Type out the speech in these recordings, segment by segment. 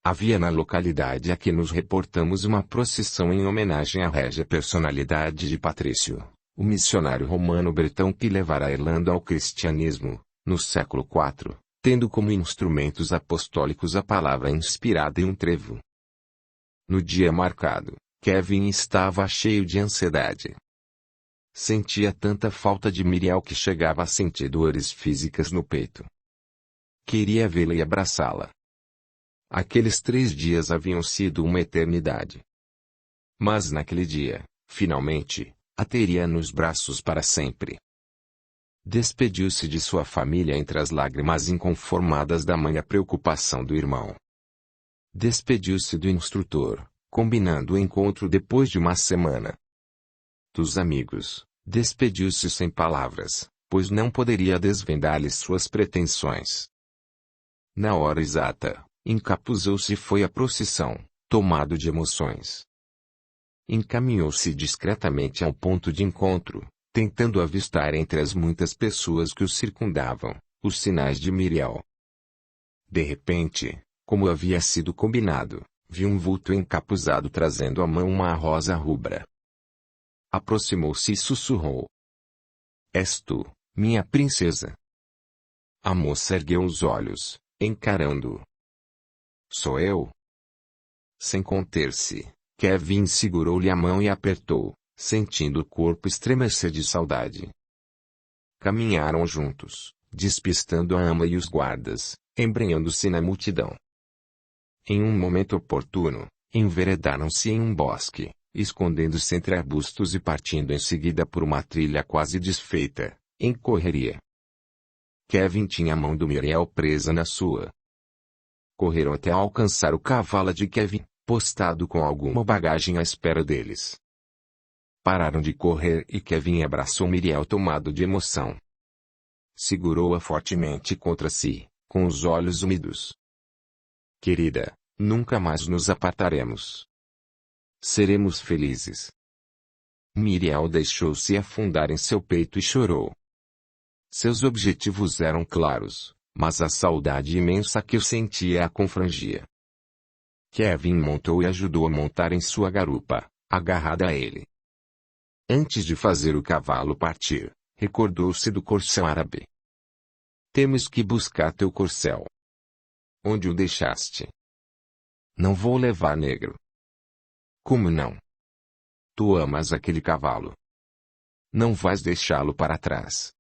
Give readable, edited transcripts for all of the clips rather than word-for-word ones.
havia na localidade a que nos reportamos uma procissão em homenagem à régia personalidade de Patrício, o missionário romano bretão que levara a Irlanda ao cristianismo, no século IV, tendo como instrumentos apostólicos a palavra inspirada e um trevo. No dia marcado, Kevin estava cheio de ansiedade. Sentia tanta falta de Miriel que chegava a sentir dores físicas no peito. Queria vê-la e abraçá-la. Aqueles 3 dias haviam sido uma eternidade. Mas naquele dia, finalmente, a teria nos braços para sempre. Despediu-se de sua família entre as lágrimas inconformadas da mãe e a preocupação do irmão. Despediu-se do instrutor, combinando o encontro depois de uma semana. Dos amigos, despediu-se sem palavras, pois não poderia desvendar-lhes suas pretensões. Na hora exata, encapuzou-se e foi à procissão, tomado de emoções. Encaminhou-se discretamente ao ponto de encontro, tentando avistar entre as muitas pessoas que o circundavam, os sinais de Miriel. De repente, como havia sido combinado, viu um vulto encapuzado trazendo à mão uma rosa rubra. Aproximou-se e sussurrou: És tu, minha princesa? A moça ergueu os olhos, encarando-o. Sou eu? Sem conter-se, Kevin segurou-lhe a mão e apertou, sentindo o corpo estremecer de saudade. Caminharam juntos, despistando a ama e os guardas, embrenhando-se na multidão. Em um momento oportuno, enveredaram-se em um bosque, escondendo-se entre arbustos e partindo em seguida por uma trilha quase desfeita, em correria. Kevin tinha a mão do Miriel presa na sua. Correram até alcançar o cavalo de Kevin, postado com alguma bagagem à espera deles. Pararam de correr e Kevin abraçou Miriel tomado de emoção. Segurou-a fortemente contra si, com os olhos úmidos. Querida, nunca mais nos apartaremos. Seremos felizes. Miriel deixou-se afundar em seu peito e chorou. Seus objetivos eram claros, mas a saudade imensa que eu sentia a confrangia. Kevin montou e ajudou a montar em sua garupa, agarrada a ele. Antes de fazer o cavalo partir, recordou-se do corcel árabe. Temos que buscar teu corcel. Onde o deixaste? Não vou levar, negro. Como não? Tu amas aquele cavalo. Não vais deixá-lo para trás.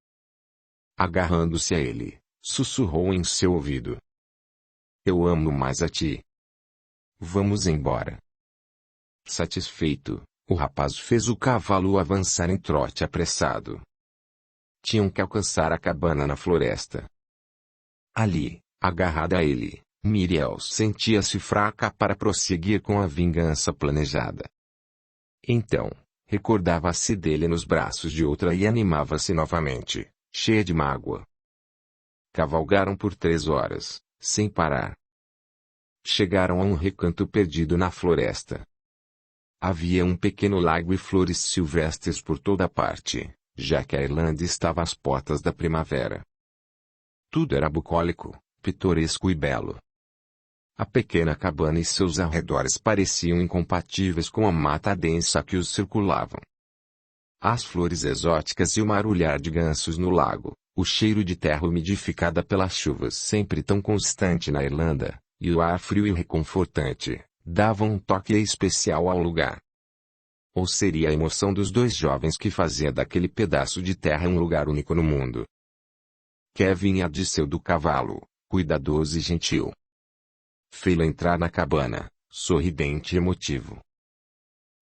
Agarrando-se a ele, sussurrou em seu ouvido. Eu amo mais a ti. Vamos embora. Satisfeito, o rapaz fez o cavalo avançar em trote apressado. Tinham que alcançar a cabana na floresta. Ali, agarrada a ele, Miriel sentia-se fraca para prosseguir com a vingança planejada. Então, recordava-se dele nos braços de outra e animava-se novamente, cheia de mágoa. Cavalgaram por 3 horas, sem parar. Chegaram a um recanto perdido na floresta. Havia um pequeno lago e flores silvestres por toda parte, já que a Irlanda estava às portas da primavera. Tudo era bucólico, pitoresco e belo. A pequena cabana e seus arredores pareciam incompatíveis com a mata densa que os circulavam. As flores exóticas e o marulhar de gansos no lago, o cheiro de terra umidificada pelas chuvas sempre tão constante na Irlanda, e o ar frio e reconfortante, davam um toque especial ao lugar. Ou seria a emoção dos 2 jovens que fazia daquele pedaço de terra um lugar único no mundo. Kevin desceu do cavalo, cuidadoso e gentil. Fê-la entrar na cabana, sorridente e emotivo.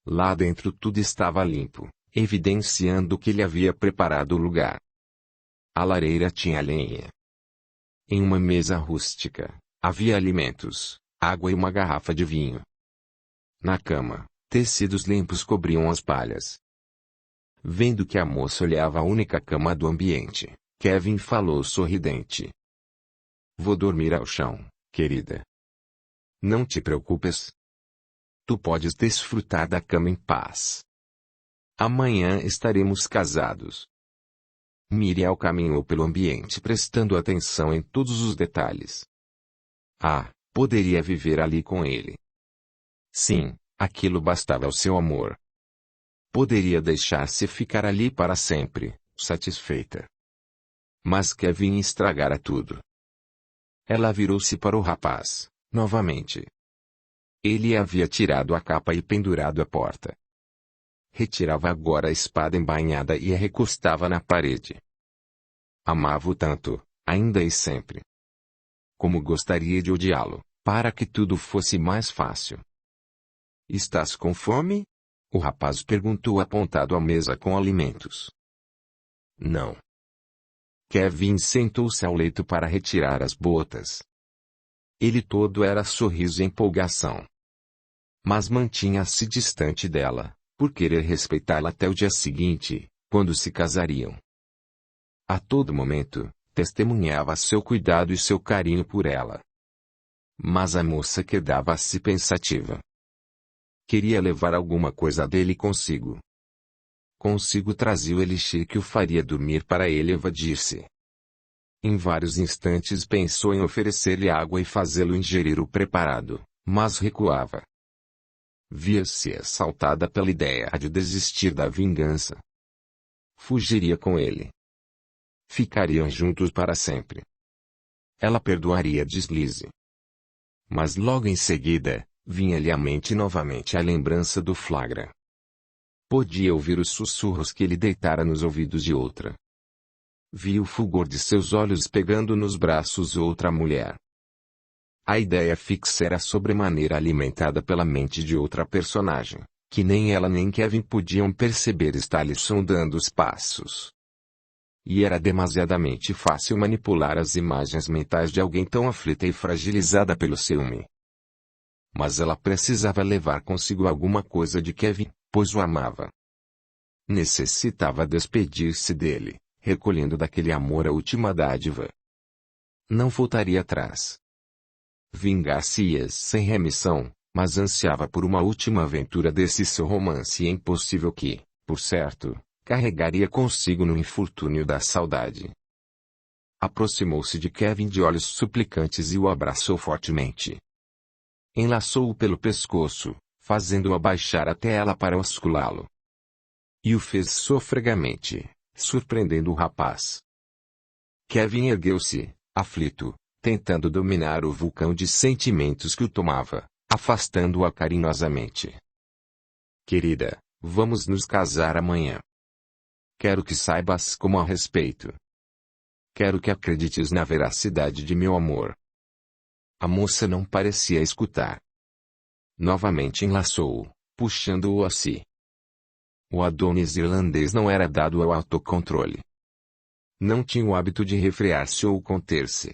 Lá dentro tudo estava limpo, evidenciando que ele havia preparado o lugar. A lareira tinha lenha. Em uma mesa rústica, havia alimentos, água e uma garrafa de vinho. Na cama, tecidos limpos cobriam as palhas. Vendo que a moça olhava a única cama do ambiente, Kevin falou sorridente. Vou dormir ao chão, querida. Não te preocupes. Tu podes desfrutar da cama em paz. Amanhã estaremos casados. Miriel caminhou pelo ambiente prestando atenção em todos os detalhes. poderia viver ali com ele. Sim, aquilo bastava ao seu amor. Poderia deixar-se ficar ali para sempre, satisfeita. Mas Kevin estragara tudo. Ela virou-se para o rapaz, novamente. Ele havia tirado a capa e pendurado à porta. Retirava agora a espada embainhada e a recostava na parede. Amava-o tanto, ainda e sempre. Como gostaria de odiá-lo, para que tudo fosse mais fácil. Estás com fome? O rapaz perguntou apontado à mesa com alimentos. Não. Kevin sentou-se ao leito para retirar as botas. Ele todo era sorriso e empolgação. Mas mantinha-se distante dela, por querer respeitá-la até o dia seguinte, quando se casariam. A todo momento, testemunhava seu cuidado e seu carinho por ela. Mas a moça quedava-se pensativa. Queria levar alguma coisa dele consigo. Consigo trazia o elixir que o faria dormir para ele evadir-se. Em vários instantes pensou em oferecer-lhe água e fazê-lo ingerir o preparado, mas recuava. Via-se assaltada pela ideia de desistir da vingança. Fugiria com ele. Ficariam juntos para sempre. Ela perdoaria deslize. Mas logo em seguida, vinha-lhe à mente novamente a lembrança do flagra. Podia ouvir os sussurros que ele deitara nos ouvidos de outra. Via o fulgor de seus olhos pegando nos braços outra mulher. A ideia fixa era sobremaneira alimentada pela mente de outra personagem, que nem ela nem Kevin podiam perceber estar-lhe sondando os passos. E era demasiadamente fácil manipular as imagens mentais de alguém tão aflita e fragilizada pelo ciúme. Mas ela precisava levar consigo alguma coisa de Kevin, pois o amava. Necessitava despedir-se dele, recolhendo daquele amor a última dádiva. Não voltaria atrás. Vingar-se-ia sem remissão, mas ansiava por uma última aventura desse seu romance impossível que, por certo, carregaria consigo no infortúnio da saudade. Aproximou-se de Kevin de olhos suplicantes e o abraçou fortemente. Enlaçou-o pelo pescoço, fazendo-o abaixar até ela para osculá-lo. E o fez sofregamente, surpreendendo o rapaz. Kevin ergueu-se, aflito, tentando dominar o vulcão de sentimentos que o tomava, afastando-a carinhosamente. Querida, vamos nos casar amanhã. Quero que saibas como a respeito. Quero que acredites na veracidade de meu amor. A moça não parecia escutar. Novamente enlaçou-o, puxando-o a si. O Adonis irlandês não era dado ao autocontrole. Não tinha o hábito de refrear-se ou conter-se.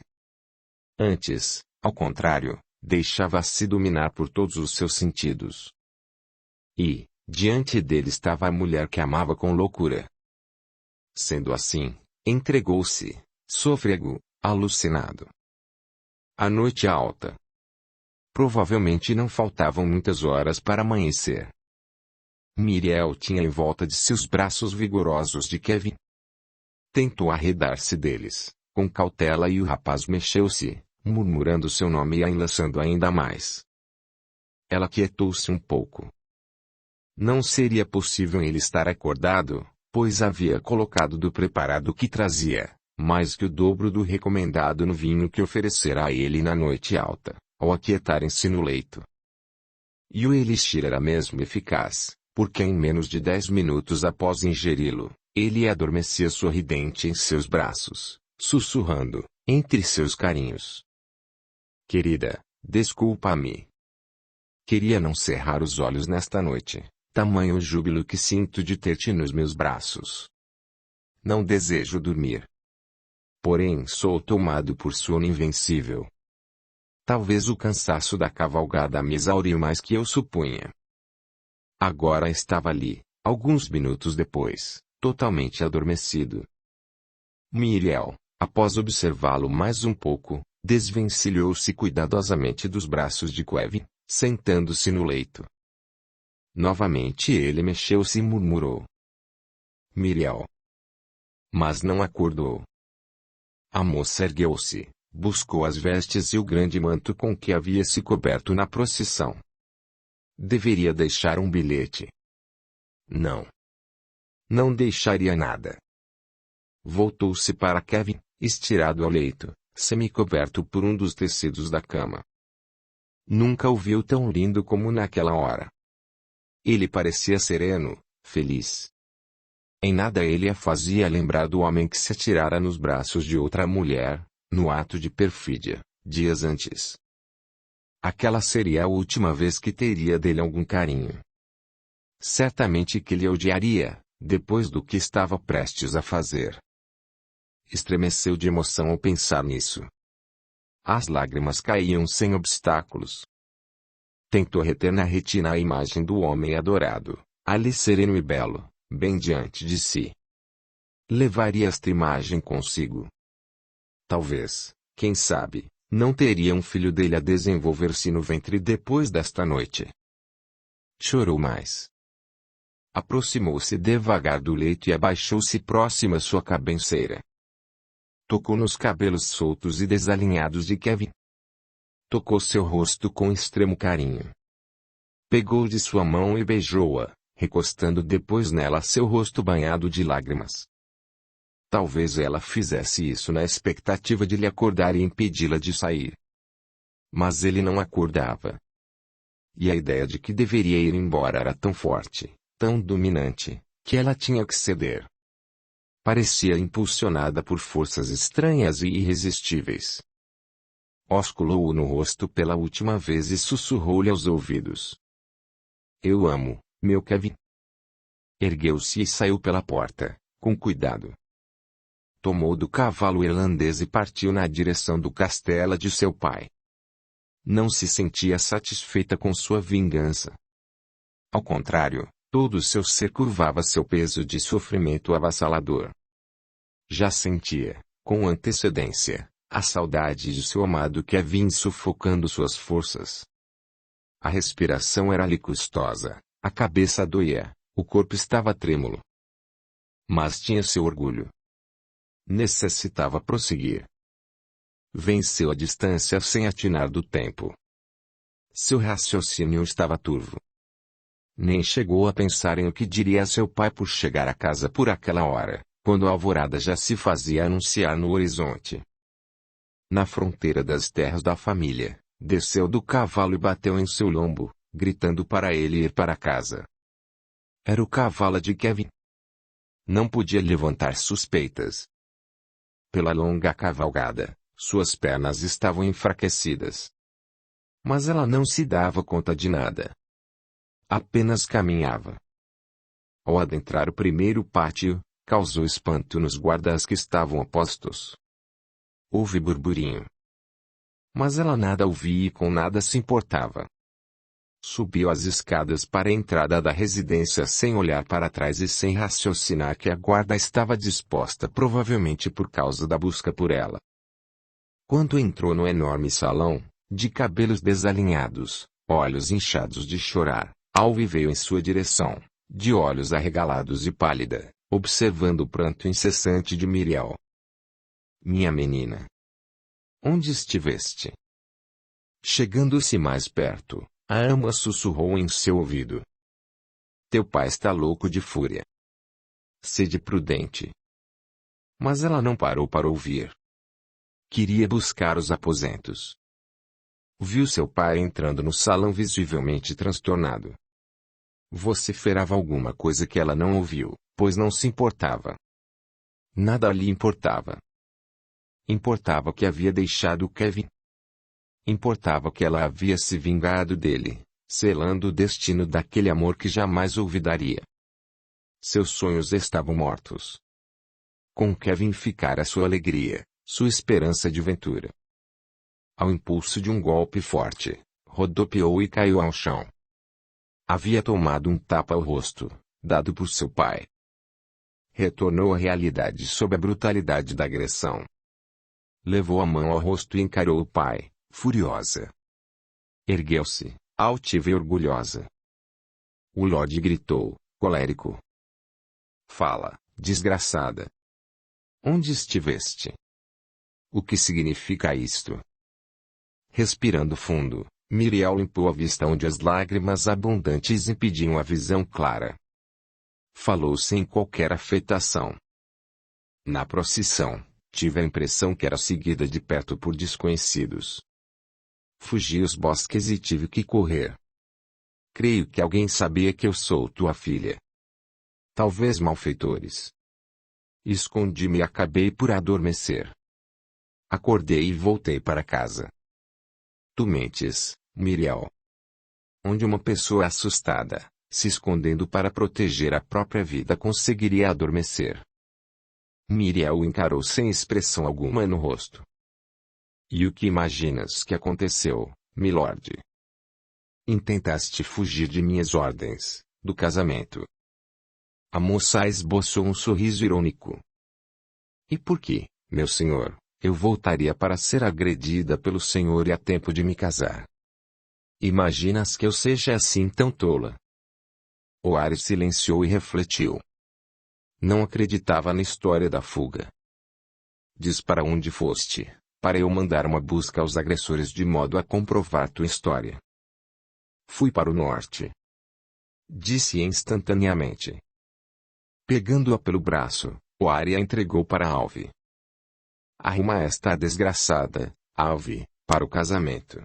Antes, ao contrário, deixava-se dominar por todos os seus sentidos. E, diante dele estava a mulher que amava com loucura. Sendo assim, entregou-se, sôfrego, alucinado. A noite alta. Provavelmente não faltavam muitas horas para amanhecer. Miriel tinha em volta de seus braços vigorosos de Kevin. Tentou arredar-se deles, com cautela e o rapaz mexeu-se, murmurando seu nome e a enlaçando ainda mais. Ela quietou-se um pouco. Não seria possível ele estar acordado, pois havia colocado do preparado que trazia, mais que o dobro do recomendado no vinho que oferecera a ele na noite alta, ao aquietarem-se no leito. E o elixir era mesmo eficaz, porque em menos de 10 minutos após ingeri-lo, ele adormecia sorridente em seus braços, sussurrando, entre seus carinhos. Querida, desculpa-me. Queria não cerrar os olhos nesta noite, tamanho o júbilo que sinto de ter-te nos meus braços. Não desejo dormir. Porém sou tomado por sono invencível. Talvez o cansaço da cavalgada me exauriu mais que eu supunha. Agora estava ali, alguns minutos depois, totalmente adormecido. Miriel, após observá-lo mais um pouco, desvencilhou-se cuidadosamente dos braços de Kevin, sentando-se no leito. Novamente ele mexeu-se e murmurou. Miriel. Mas não acordou. A moça ergueu-se, Buscou as vestes e o grande manto com que havia se coberto na procissão. Deveria deixar um bilhete. Não. Não deixaria nada. Voltou-se para Kevin, estirado ao leito, semi-coberto por um dos tecidos da cama. Nunca o viu tão lindo como naquela hora. Ele parecia sereno, feliz. Em nada ele a fazia lembrar do homem que se atirara nos braços de outra mulher, no ato de perfídia, dias antes. Aquela seria a última vez que teria dele algum carinho. Certamente que ele odiaria, depois do que estava prestes a fazer. Estremeceu de emoção ao pensar nisso. As lágrimas caíam sem obstáculos. Tentou reter na retina a imagem do homem adorado, ali sereno e belo, bem diante de si. Levaria esta imagem consigo. Talvez, quem sabe, não teria um filho dele a desenvolver-se no ventre depois desta noite. Chorou mais. Aproximou-se devagar do leito e abaixou-se próximo à sua cabeceira. Tocou nos cabelos soltos e desalinhados de Kevin. Tocou seu rosto com extremo carinho. Pegou de sua mão e beijou-a, recostando depois nela seu rosto banhado de lágrimas. Talvez ela fizesse isso na expectativa de lhe acordar e impedi-la de sair. Mas ele não acordava. E a ideia de que deveria ir embora era tão forte, tão dominante, que ela tinha que ceder. Parecia impulsionada por forças estranhas e irresistíveis. Osculou-o no rosto pela última vez e sussurrou-lhe aos ouvidos. Eu amo, meu Kevin. Ergueu-se e saiu pela porta, com cuidado. Tomou do cavalo irlandês e partiu na direção do castelo de seu pai. Não se sentia satisfeita com sua vingança. Ao contrário, todo o seu ser curvava seu peso de sofrimento avassalador. Já sentia, com antecedência, a saudade de seu amado Kevin sufocando suas forças. A respiração era-lhe custosa, a cabeça doía, o corpo estava trêmulo. Mas tinha seu orgulho. Necessitava prosseguir. Venceu a distância sem atinar do tempo. Seu raciocínio estava turvo. Nem chegou a pensar em o que diria a seu pai por chegar a casa por aquela hora, quando a alvorada já se fazia anunciar no horizonte. Na fronteira das terras da família, desceu do cavalo e bateu em seu lombo, gritando para ele ir para casa. Era o cavalo de Kevin. Não podia levantar suspeitas. Pela longa cavalgada, suas pernas estavam enfraquecidas. Mas ela não se dava conta de nada. Apenas caminhava. Ao adentrar o primeiro pátio, causou espanto nos guardas que estavam a postos. Houve burburinho. Mas ela nada ouvia e com nada se importava. Subiu as escadas para a entrada da residência sem olhar para trás e sem raciocinar que a guarda estava disposta provavelmente por causa da busca por ela. Quando entrou no enorme salão, de cabelos desalinhados, olhos inchados de chorar, Alve veio em sua direção, de olhos arregalados e pálida, observando o pranto incessante de Miriel. Minha menina. Onde estiveste? Chegando-se mais perto, a ama sussurrou em seu ouvido. Teu pai está louco de fúria. Sede prudente. Mas ela não parou para ouvir. Queria buscar os aposentos. Viu seu pai entrando no salão visivelmente transtornado. Vociferava alguma coisa que ela não ouviu, pois não se importava. Nada lhe importava. Importava que havia deixado Kevin. Importava que ela havia se vingado dele, selando o destino daquele amor que jamais olvidaria. Seus sonhos estavam mortos. Com Kevin ficara sua alegria, sua esperança de ventura. Ao impulso de um golpe forte, rodopiou e caiu ao chão. Havia tomado um tapa ao rosto, dado por seu pai. Retornou à realidade sob a brutalidade da agressão. Levou a mão ao rosto e encarou o pai, furiosa. Ergueu-se, altiva e orgulhosa. O Lorde gritou, colérico. Fala, desgraçada. Onde estiveste? O que significa isto? Respirando fundo, Miriel limpou a vista onde as lágrimas abundantes impediam a visão clara. Falou sem qualquer afetação. Na procissão, tive a impressão que era seguida de perto por desconhecidos. Fugi aos bosques e tive que correr. Creio que alguém sabia que eu sou tua filha. Talvez malfeitores. Escondi-me e acabei por adormecer. Acordei e voltei para casa. Tu mentes, Miriel. Onde uma pessoa assustada, se escondendo para proteger a própria vida, conseguiria adormecer? Miriel o encarou sem expressão alguma no rosto. E o que imaginas que aconteceu, milord? Intentaste fugir de minhas ordens, do casamento. A moça esboçou um sorriso irônico. E por que, meu senhor, eu voltaria para ser agredida pelo senhor e a tempo de me casar? Imaginas que eu seja assim tão tola? Oari silenciou e refletiu. Não acreditava na história da fuga. Diz para onde foste, para eu mandar uma busca aos agressores de modo a comprovar tua história. Fui para o norte. Disse instantaneamente. Pegando-a pelo braço, Oari a entregou para Alve. Arruma esta desgraçada, Alve, para o casamento.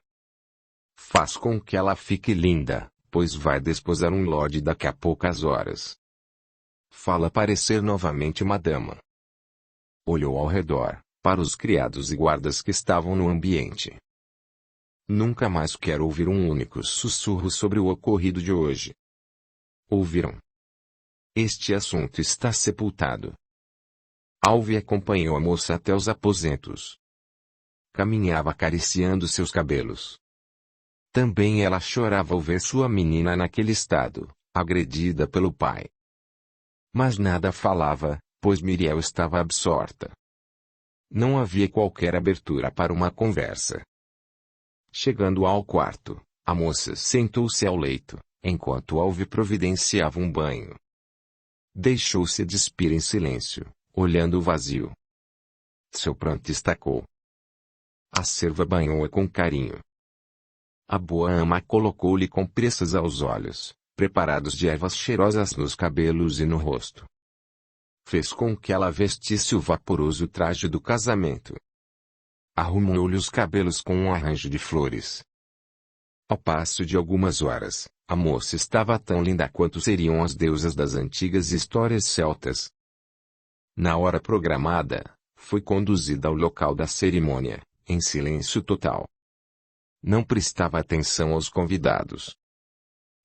Faz com que ela fique linda, pois vai desposar um lord daqui a poucas horas. Fala parecer novamente uma dama. Olhou ao redor, para os criados e guardas que estavam no ambiente. Nunca mais quero ouvir um único sussurro sobre o ocorrido de hoje. Ouviram? Este assunto está sepultado. Alve acompanhou a moça até os aposentos. Caminhava acariciando seus cabelos. Também ela chorava ao ver sua menina naquele estado, agredida pelo pai. Mas nada falava, pois Miriel estava absorta. Não havia qualquer abertura para uma conversa. Chegando ao quarto, a moça sentou-se ao leito, enquanto Alve providenciava um banho. Deixou-se despir em silêncio, olhando o vazio. Seu pranto estacou. A serva banhou-a com carinho. A boa ama colocou-lhe compressas aos olhos, preparados de ervas cheirosas nos cabelos e no rosto. Fez com que ela vestisse o vaporoso traje do casamento. Arrumou-lhe os cabelos com um arranjo de flores. Ao passo de algumas horas, a moça estava tão linda quanto seriam as deusas das antigas histórias celtas. Na hora programada, foi conduzida ao local da cerimônia, em silêncio total. Não prestava atenção aos convidados.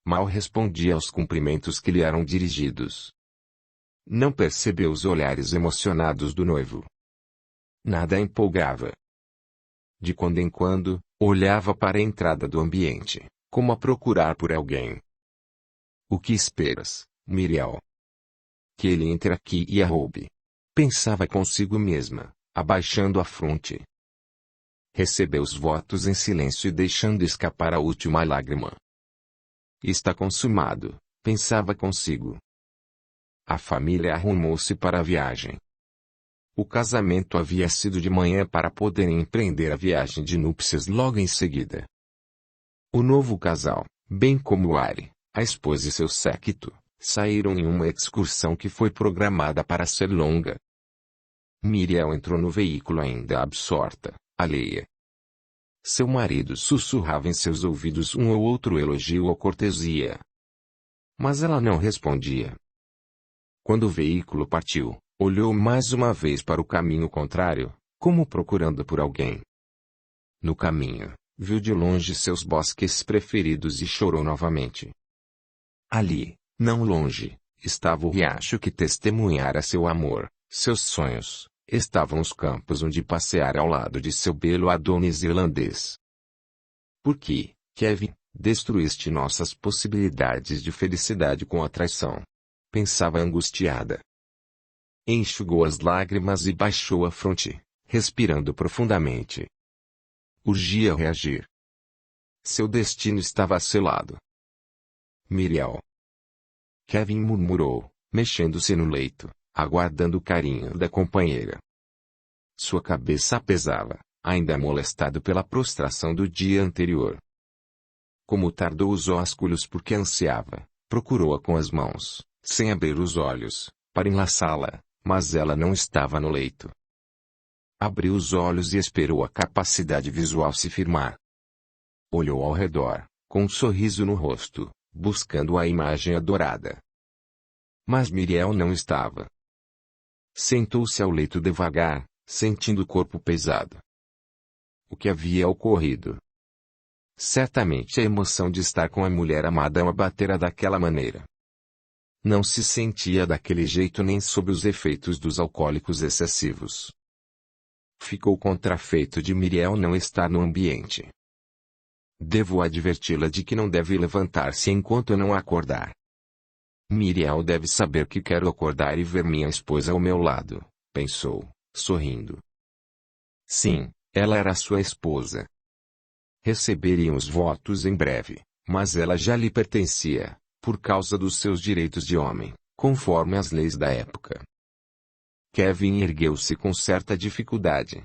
Mal respondia aos cumprimentos que lhe eram dirigidos. Não percebeu os olhares emocionados do noivo. Nada a empolgava. De quando em quando, olhava para a entrada do ambiente, como a procurar por alguém. O que esperas, Miriel? Que ele entre aqui e a roube. Pensava consigo mesma, abaixando a fronte. Recebeu os votos em silêncio e deixando escapar a última lágrima. Está consumado, pensava consigo. A família arrumou-se para a viagem. O casamento havia sido de manhã para poderem empreender a viagem de núpcias logo em seguida. O novo casal, bem como Oari, a esposa e seu séquito, saíram em uma excursão que foi programada para ser longa. Miriel entrou no veículo ainda absorta, alheia. Seu marido sussurrava em seus ouvidos um ou outro elogio ou cortesia. Mas ela não respondia. Quando o veículo partiu, olhou mais uma vez para o caminho contrário, como procurando por alguém. No caminho, viu de longe seus bosques preferidos e chorou novamente. Ali, não longe, estava o riacho que testemunhara seu amor, seus sonhos. Estavam os campos onde passeara ao lado de seu belo Adonis irlandês. Por que, Kevin, destruíste nossas possibilidades de felicidade com a traição? Pensava angustiada. Enxugou as lágrimas e baixou a fronte, respirando profundamente. Urgia reagir. Seu destino estava selado. Miriel. Kevin murmurou, mexendo-se no leito, aguardando o carinho da companheira. Sua cabeça pesava, ainda molestado pela prostração do dia anterior. Como tardou os ósculos porque ansiava, procurou-a com as mãos, sem abrir os olhos, para enlaçá-la, mas ela não estava no leito. Abriu os olhos e esperou a capacidade visual se firmar. Olhou ao redor, com um sorriso no rosto, buscando a imagem adorada. Mas Miriel não estava. Sentou-se ao leito devagar, sentindo o corpo pesado. O que havia ocorrido? Certamente a emoção de estar com a mulher amada a abatera daquela maneira. Não se sentia daquele jeito nem sob os efeitos dos alcoólicos excessivos. Ficou contrafeito de Miriel não estar no ambiente. Devo adverti-la de que não deve levantar-se enquanto não acordar. Miriel deve saber que quero acordar e ver minha esposa ao meu lado, pensou, sorrindo. Sim, ela era sua esposa. Receberiam os votos em breve, mas ela já lhe pertencia, por causa dos seus direitos de homem, conforme as leis da época. Kevin ergueu-se com certa dificuldade.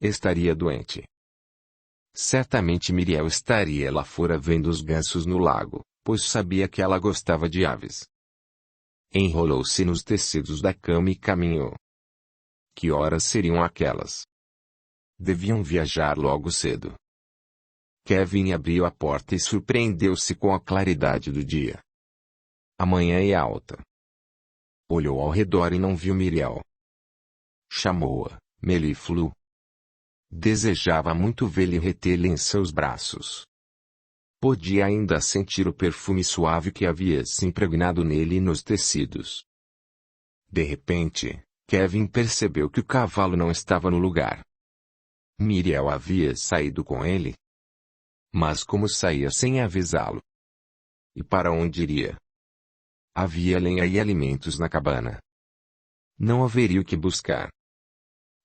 Estaria doente. Certamente Miriel estaria lá fora vendo os gansos no lago, pois sabia que ela gostava de aves. Enrolou-se nos tecidos da cama e caminhou. Que horas seriam aquelas? Deviam viajar logo cedo. Kevin abriu a porta e surpreendeu-se com a claridade do dia. A manhã é alta. Olhou ao redor e não viu Miriel. Chamou-a, Meliflu. Desejava muito vê-la e retê-la em seus braços. Podia ainda sentir o perfume suave que havia se impregnado nele e nos tecidos. De repente, Kevin percebeu que o cavalo não estava no lugar. Miriel havia saído com ele. Mas como saía sem avisá-lo? E para onde iria? Havia lenha e alimentos na cabana. Não haveria o que buscar.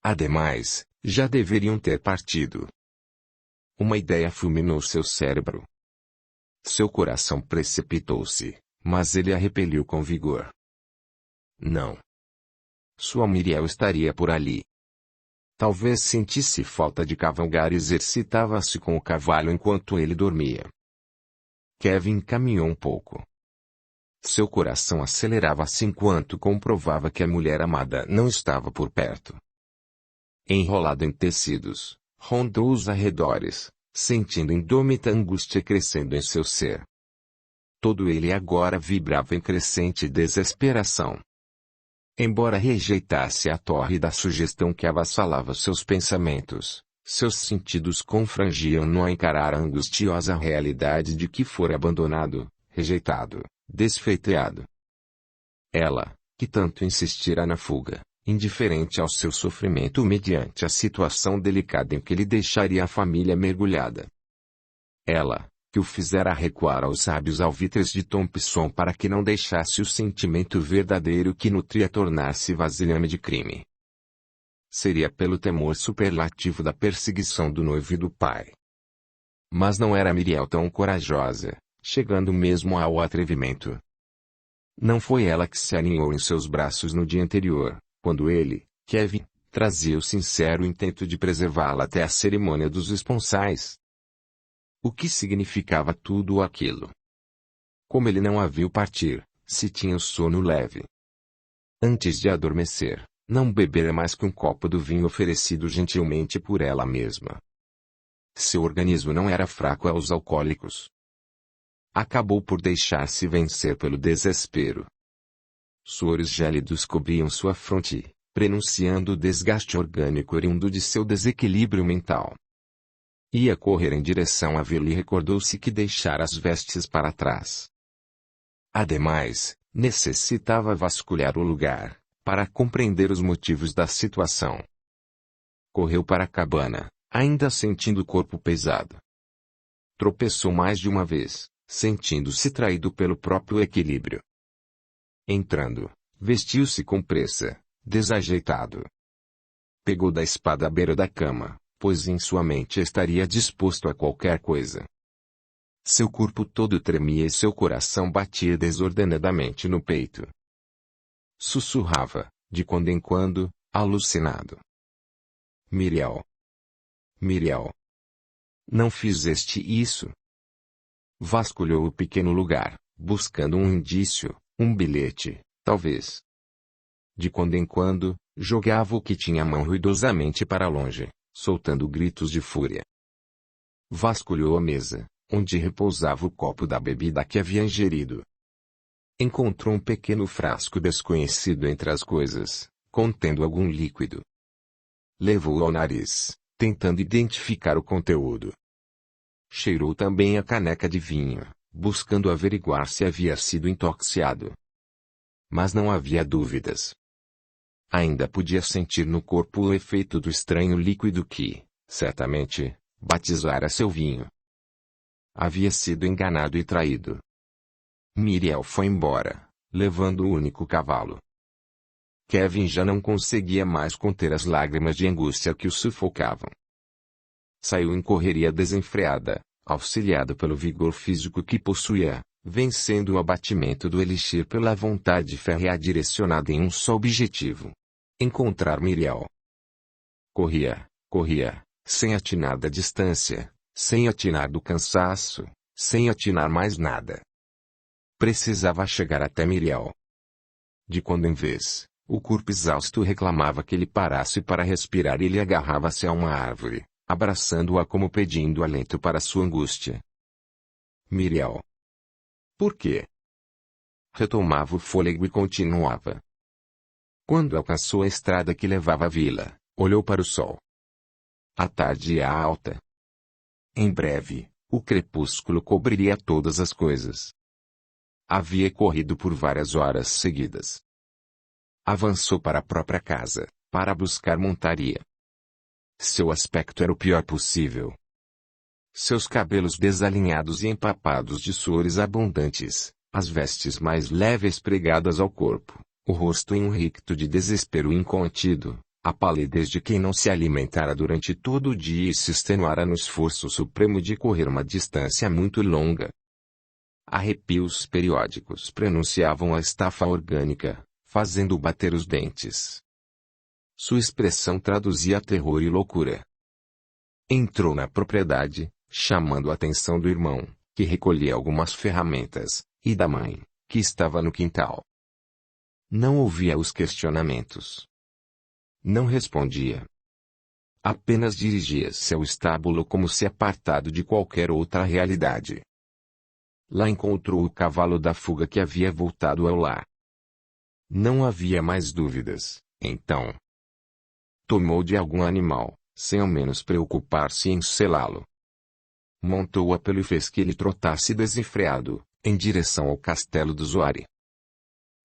Ademais, já deveriam ter partido. Uma ideia fulminou seu cérebro. Seu coração precipitou-se, mas ele a repeliu com vigor. Não. Sua Miriel estaria por ali. Talvez sentisse falta de cavalgar e exercitava-se com o cavalo enquanto ele dormia. Kevin caminhou um pouco. Seu coração acelerava-se enquanto comprovava que a mulher amada não estava por perto. Enrolado em tecidos, rondou os arredores, sentindo indômita angústia crescendo em seu ser. Todo ele agora vibrava em crescente desesperação. Embora rejeitasse a tórrida sugestão que avassalava seus pensamentos, seus sentidos confrangiam-no a encarar a angustiosa realidade de que fora abandonado, rejeitado, desfeiteado. Ela, que tanto insistira na fuga, indiferente ao seu sofrimento mediante a situação delicada em que lhe deixaria a família mergulhada. Ela, que o fizera recuar aos sábios alvitres de Thompson para que não deixasse o sentimento verdadeiro que nutria tornar-se vasilhame de crime. Seria pelo temor superlativo da perseguição do noivo e do pai. Mas não era Miriel tão corajosa, chegando mesmo ao atrevimento. Não foi ela que se aninhou em seus braços no dia anterior, quando ele, Kevin, trazia o sincero intento de preservá-la até a cerimônia dos esponsais. O que significava tudo aquilo? Como ele não a viu partir, se tinha o sono leve. Antes de adormecer, não bebera mais que um copo do vinho oferecido gentilmente por ela mesma. Seu organismo não era fraco aos alcoólicos. Acabou por deixar-se vencer pelo desespero. Suores gélidos cobriam sua fronte, prenunciando o desgaste orgânico oriundo de seu desequilíbrio mental. Ia correr em direção à vila e recordou-se que deixara as vestes para trás. Ademais, necessitava vasculhar o lugar, para compreender os motivos da situação. Correu para a cabana, ainda sentindo o corpo pesado. Tropeçou mais de uma vez, sentindo-se traído pelo próprio equilíbrio. Entrando, vestiu-se com pressa, desajeitado. Pegou da espada à beira da cama, pois em sua mente estaria disposto a qualquer coisa. Seu corpo todo tremia e seu coração batia desordenadamente no peito. Sussurrava, de quando em quando, alucinado. Miriel. Miriel. Não fizeste isso? Vasculhou o pequeno lugar, buscando um indício, um bilhete, talvez. De quando em quando, jogava o que tinha à mão ruidosamente para longe, soltando gritos de fúria. Vasculhou a mesa, onde repousava o copo da bebida que havia ingerido. Encontrou um pequeno frasco desconhecido entre as coisas, contendo algum líquido. Levou-o ao nariz, tentando identificar o conteúdo. Cheirou também a caneca de vinho, buscando averiguar se havia sido intoxicado. Mas não havia dúvidas. Ainda podia sentir no corpo o efeito do estranho líquido que, certamente, batizara seu vinho. Havia sido enganado e traído. Miriel foi embora, levando o único cavalo. Kevin já não conseguia mais conter as lágrimas de angústia que o sufocavam. Saiu em correria desenfreada, auxiliado pelo vigor físico que possuía, vencendo o abatimento do elixir pela vontade férrea direcionada em um só objetivo: encontrar Miriel. Corria, corria, sem atinar da distância, sem atinar do cansaço, sem atinar mais nada. Precisava chegar até Miriel. De quando em vez, o corpo exausto reclamava que ele parasse para respirar e ele agarrava-se a uma árvore, abraçando-a como pedindo alento para sua angústia. Miriel. Por quê? Retomava o fôlego e continuava. Quando alcançou a estrada que levava à vila, olhou para o sol. A tarde ia alta. Em breve, o crepúsculo cobriria todas as coisas. Havia corrido por várias horas seguidas. Avançou para a própria casa, para buscar montaria. Seu aspecto era o pior possível. Seus cabelos desalinhados e empapados de suores abundantes, as vestes mais leves pregadas ao corpo, o rosto em um ricto de desespero incontido, a palidez de quem não se alimentara durante todo o dia e se extenuara no esforço supremo de correr uma distância muito longa. Arrepios periódicos prenunciavam a estafa orgânica, fazendo bater os dentes. Sua expressão traduzia terror e loucura. Entrou na propriedade, chamando a atenção do irmão, que recolhia algumas ferramentas, e da mãe, que estava no quintal. Não ouvia os questionamentos. Não respondia. Apenas dirigia-se ao estábulo como se apartado de qualquer outra realidade. Lá encontrou o cavalo da fuga que havia voltado ao lar. Não havia mais dúvidas, então. Tomou de algum animal, sem ao menos preocupar-se em selá-lo. Montou-a pelo e fez que ele trotasse desenfreado, em direção ao castelo do Zoari.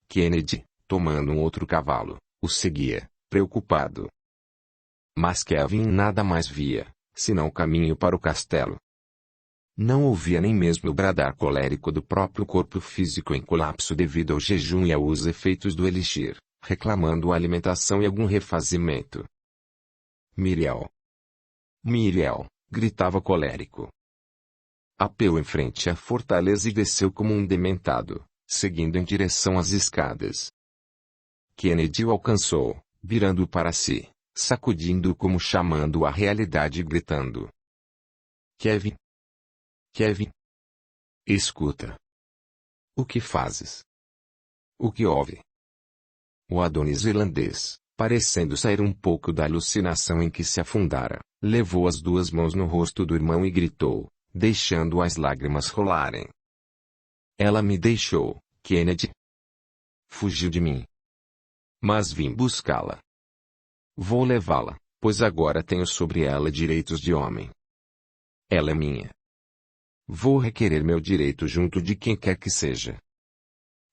Kennedy, tomando um outro cavalo, o seguia, preocupado. Mas Kevin nada mais via, senão o caminho para o castelo. Não ouvia nem mesmo o bradar colérico do próprio corpo físico em colapso devido ao jejum e aos efeitos do elixir, reclamando alimentação e algum refazimento. Miriel. Miriel, gritava colérico. Apeou em frente à fortaleza e desceu como um dementado, seguindo em direção às escadas. Kennedy o alcançou, virando-o para si, sacudindo-o como chamando a realidade e gritando. Kevin. Kevin. Escuta. O que fazes? O que houve? O Adonis irlandês, parecendo sair um pouco da alucinação em que se afundara, levou as duas mãos no rosto do irmão e gritou, deixando as lágrimas rolarem. Ela me deixou, Kennedy. Fugiu de mim. Mas vim buscá-la. Vou levá-la, pois agora tenho sobre ela direitos de homem. Ela é minha. Vou requerer meu direito junto de quem quer que seja.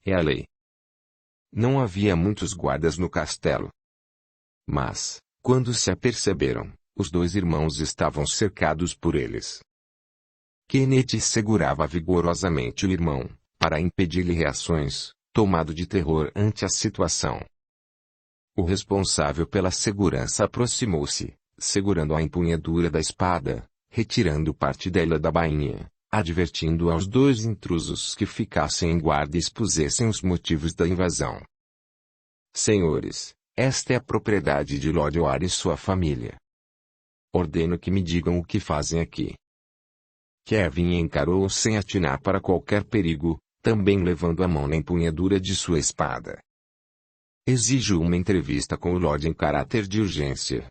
É a lei. Não havia muitos guardas no castelo. Mas, quando se aperceberam, os dois irmãos estavam cercados por eles. Kennedy segurava vigorosamente o irmão, para impedir-lhe reações, tomado de terror ante a situação. O responsável pela segurança aproximou-se, segurando a empunhadura da espada, retirando parte dela da bainha, advertindo aos dois intrusos que ficassem em guarda e expusessem os motivos da invasão. Senhores, esta é a propriedade de Lord Zoari e sua família. Ordeno que me digam o que fazem aqui. Kevin encarou-o sem atinar para qualquer perigo, também levando a mão na empunhadura de sua espada. Exijo uma entrevista com o Lorde em caráter de urgência.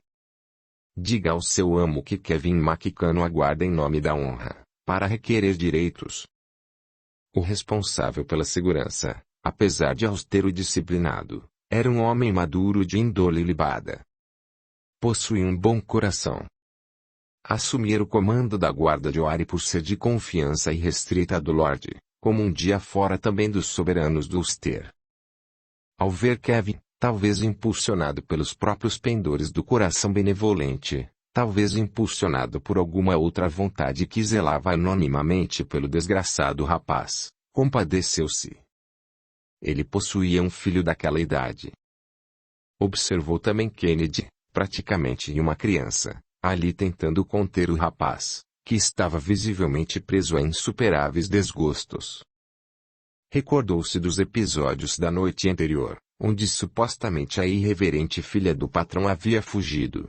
Diga ao seu amo que Kevin McCann aguarda em nome da honra, para requerer direitos. O responsável pela segurança, apesar de austero e disciplinado, era um homem maduro de índole libada. Possuía um bom coração. Assumir o comando da guarda de Oari por ser de confiança irrestrita do Lorde, como um dia fora também dos soberanos do Ulster. Ao ver Kevin, talvez impulsionado pelos próprios pendores do coração benevolente, talvez impulsionado por alguma outra vontade que zelava anonimamente pelo desgraçado rapaz, compadeceu-se. Ele possuía um filho daquela idade. Observou também Kennedy, praticamente uma criança, ali tentando conter o rapaz, que estava visivelmente preso a insuperáveis desgostos. Recordou-se dos episódios da noite anterior, onde supostamente a irreverente filha do patrão havia fugido.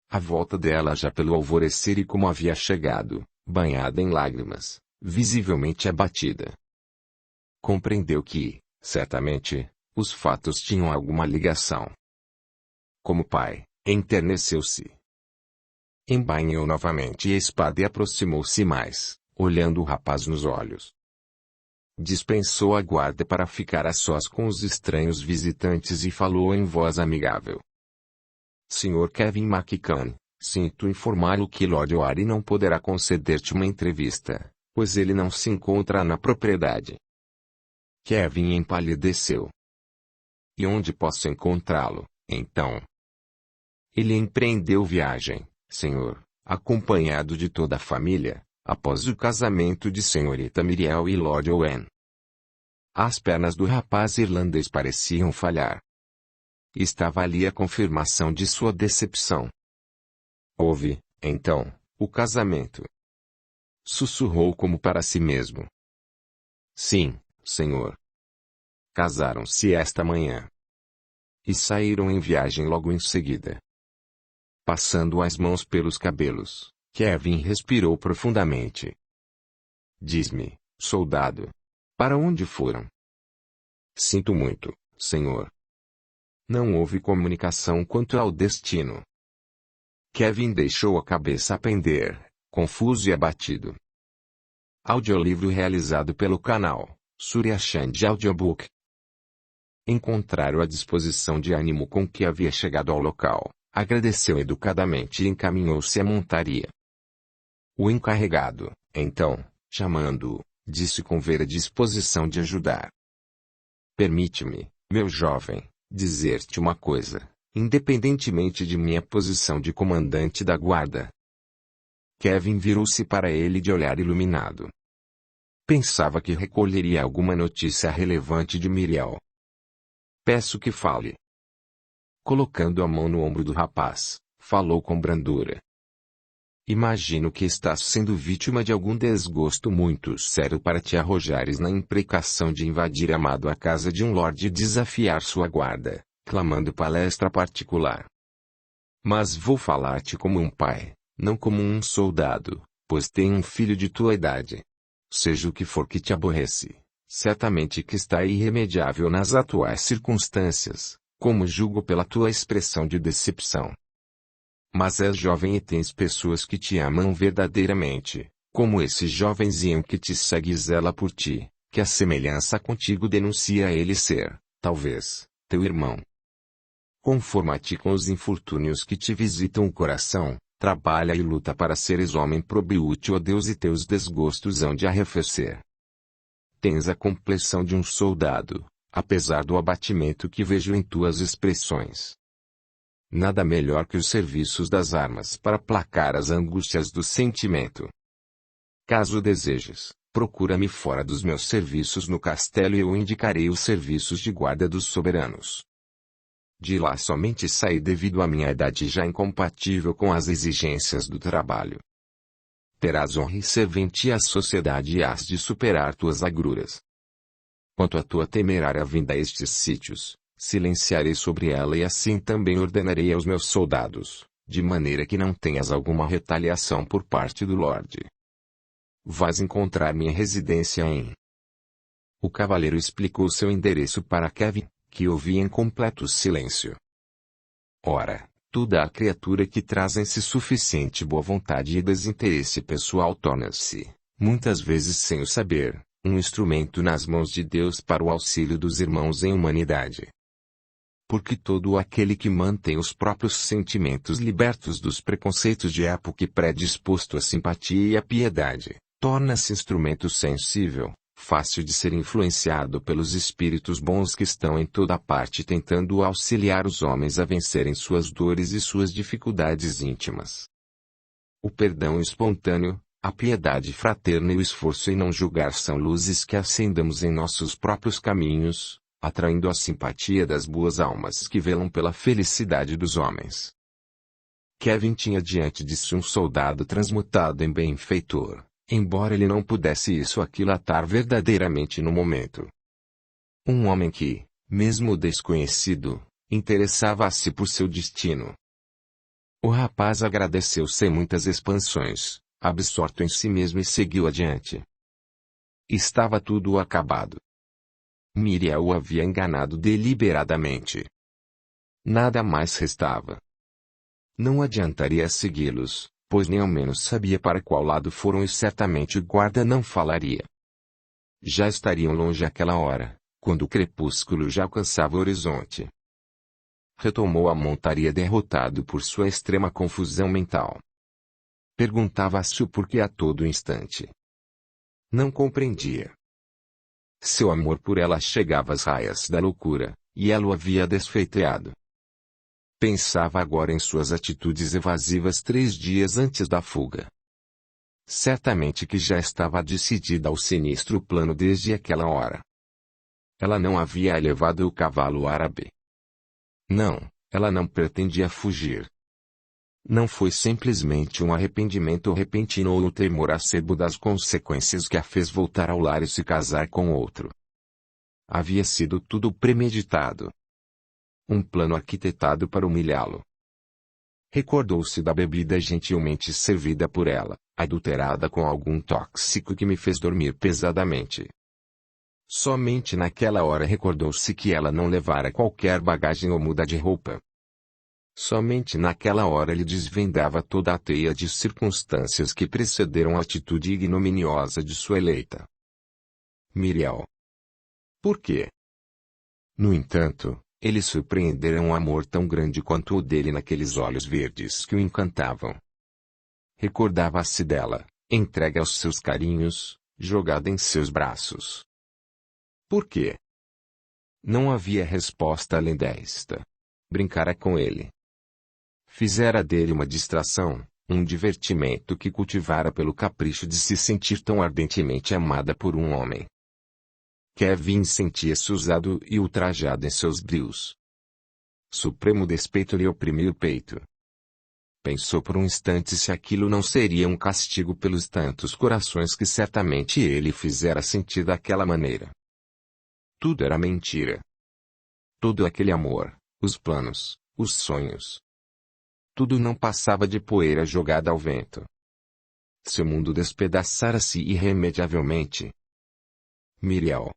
A volta dela já pelo alvorecer e como havia chegado, banhada em lágrimas, visivelmente abatida. Compreendeu que, certamente, os fatos tinham alguma ligação. Como pai, enterneceu-se. Embainhou novamente a espada e aproximou-se mais, olhando o rapaz nos olhos. Dispensou a guarda para ficar a sós com os estranhos visitantes e falou em voz amigável. Sr. Kevin McCann, sinto informá-lo que Lord Oari não poderá conceder-te uma entrevista, pois ele não se encontra na propriedade. Kevin empalideceu. E onde posso encontrá-lo, então? Ele empreendeu viagem, senhor, acompanhado de toda a família, após o casamento de senhorita Miriel e Lord Owen. As pernas do rapaz irlandês pareciam falhar. Estava ali a confirmação de sua decepção. Houve, então, o casamento. Sussurrou como para si mesmo. Sim, senhor. Casaram-se esta manhã. E saíram em viagem logo em seguida. Passando as mãos pelos cabelos, Kevin respirou profundamente. Diz-me, soldado. Para onde foram? Sinto muito, senhor. Não houve comunicação quanto ao destino. Kevin deixou a cabeça pender, confuso e abatido. Audiolivro realizado pelo canal Surya Chand Audiobook. Encontraram a disposição de ânimo com que havia chegado ao local, agradeceu educadamente e encaminhou-se à montaria. O encarregado, então, chamando-o, disse com ver a disposição de ajudar. Permite-me, meu jovem, dizer-te uma coisa, independentemente de minha posição de comandante da guarda. Kevin virou-se para ele de olhar iluminado. Pensava que recolheria alguma notícia relevante de Miriel. Peço que fale. Colocando a mão no ombro do rapaz, falou com brandura. Imagino que estás sendo vítima de algum desgosto muito sério para te arrojares na imprecação de invadir amado a casa de um lorde e desafiar sua guarda, clamando palestra particular. Mas vou falar-te como um pai, não como um soldado, pois tenho um filho de tua idade. Seja o que for que te aborrece, certamente que está irremediável nas atuais circunstâncias, como julgo pela tua expressão de decepção. Mas és jovem e tens pessoas que te amam verdadeiramente, como esse jovenzinho que te segue e zela por ti, que a semelhança contigo denuncia ele ser, talvez, teu irmão. Conforma-te com os infortúnios que te visitam o coração, trabalha e luta para seres homem probo e útil a Deus e teus desgostos hão de arrefecer. Tens a complexão de um soldado, apesar do abatimento que vejo em tuas expressões. Nada melhor que os serviços das armas para placar as angústias do sentimento. Caso desejes, procura-me fora dos meus serviços no castelo e eu indicarei os serviços de guarda dos soberanos. De lá somente saí devido à minha idade já incompatível com as exigências do trabalho. Terás honra e serventia à sociedade e hás de superar tuas agruras. Quanto à tua temerária vinda a estes sítios, silenciarei sobre ela e assim também ordenarei aos meus soldados, de maneira que não tenhas alguma retaliação por parte do Lorde. Vais encontrar minha residência em... O cavaleiro explicou seu endereço para Kevin, que ouvia em completo silêncio. Ora, toda a criatura que traz em si suficiente boa vontade e desinteresse pessoal torna-se, muitas vezes sem o saber, um instrumento nas mãos de Deus para o auxílio dos irmãos em humanidade. Porque todo aquele que mantém os próprios sentimentos libertos dos preconceitos de época e predisposto à simpatia e à piedade, torna-se instrumento sensível, fácil de ser influenciado pelos espíritos bons que estão em toda parte tentando auxiliar os homens a vencerem suas dores e suas dificuldades íntimas. O perdão espontâneo, a piedade fraterna e o esforço em não julgar são luzes que acendamos em nossos próprios caminhos, atraindo a simpatia das boas almas que velam pela felicidade dos homens. Kevin tinha diante de si um soldado transmutado em benfeitor, embora ele não pudesse isso aquilatar verdadeiramente no momento. Um homem que, mesmo desconhecido, interessava-se por seu destino. O rapaz agradeceu sem muitas expansões, absorto em si mesmo e seguiu adiante. Estava tudo acabado. Miriel o havia enganado deliberadamente. Nada mais restava. Não adiantaria segui-los, pois nem ao menos sabia para qual lado foram e certamente o guarda não falaria. Já estariam longe àquela hora, quando o crepúsculo já alcançava o horizonte. Retomou a montaria derrotado por sua extrema confusão mental. Perguntava-se o porquê a todo instante. Não compreendia. Seu amor por ela chegava às raias da loucura, e ela o havia desfeiteado. Pensava agora em suas atitudes evasivas 3 dias antes da fuga. Certamente que já estava decidida ao sinistro plano desde aquela hora. Ela não havia levado o cavalo árabe. Não, ela não pretendia fugir. Não foi simplesmente um arrependimento repentino ou o temor acebo das consequências que a fez voltar ao lar e se casar com outro. Havia sido tudo premeditado. Um plano arquitetado para humilhá-lo. Recordou-se da bebida gentilmente servida por ela, adulterada com algum tóxico que me fez dormir pesadamente. Somente naquela hora recordou-se que ela não levara qualquer bagagem ou muda de roupa. Somente naquela hora lhe desvendava toda a teia de circunstâncias que precederam a atitude ignominiosa de sua eleita. Miriel. Por quê? No entanto, ele surpreendera um amor tão grande quanto o dele naqueles olhos verdes que o encantavam. Recordava-se dela, entregue aos seus carinhos, jogada em seus braços. Por quê? Não havia resposta além desta. Brincara com ele. Fizera dele uma distração, um divertimento que cultivara pelo capricho de se sentir tão ardentemente amada por um homem. Kevin sentia-se usado e ultrajado em seus brios. Supremo despeito lhe oprimiu o peito. Pensou por um instante se aquilo não seria um castigo pelos tantos corações que certamente ele fizera sentir daquela maneira. Tudo era mentira. Todo aquele amor, os planos, os sonhos. Tudo não passava de poeira jogada ao vento. Seu mundo despedaçara-se irremediavelmente. Miriel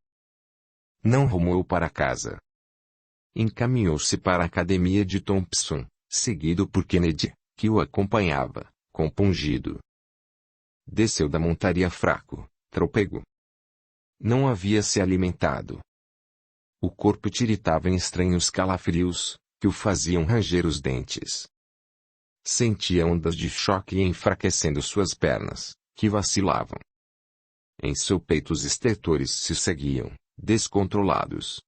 não rumou para casa. Encaminhou-se para a academia de Thompson, seguido por Kennedy, que o acompanhava, compungido. Desceu da montaria fraco, trôpego. Não havia se alimentado. O corpo tiritava em estranhos calafrios, que o faziam ranger os dentes. Sentia ondas de choque enfraquecendo suas pernas, que vacilavam. Em seu peito os estertores se seguiam, descontrolados.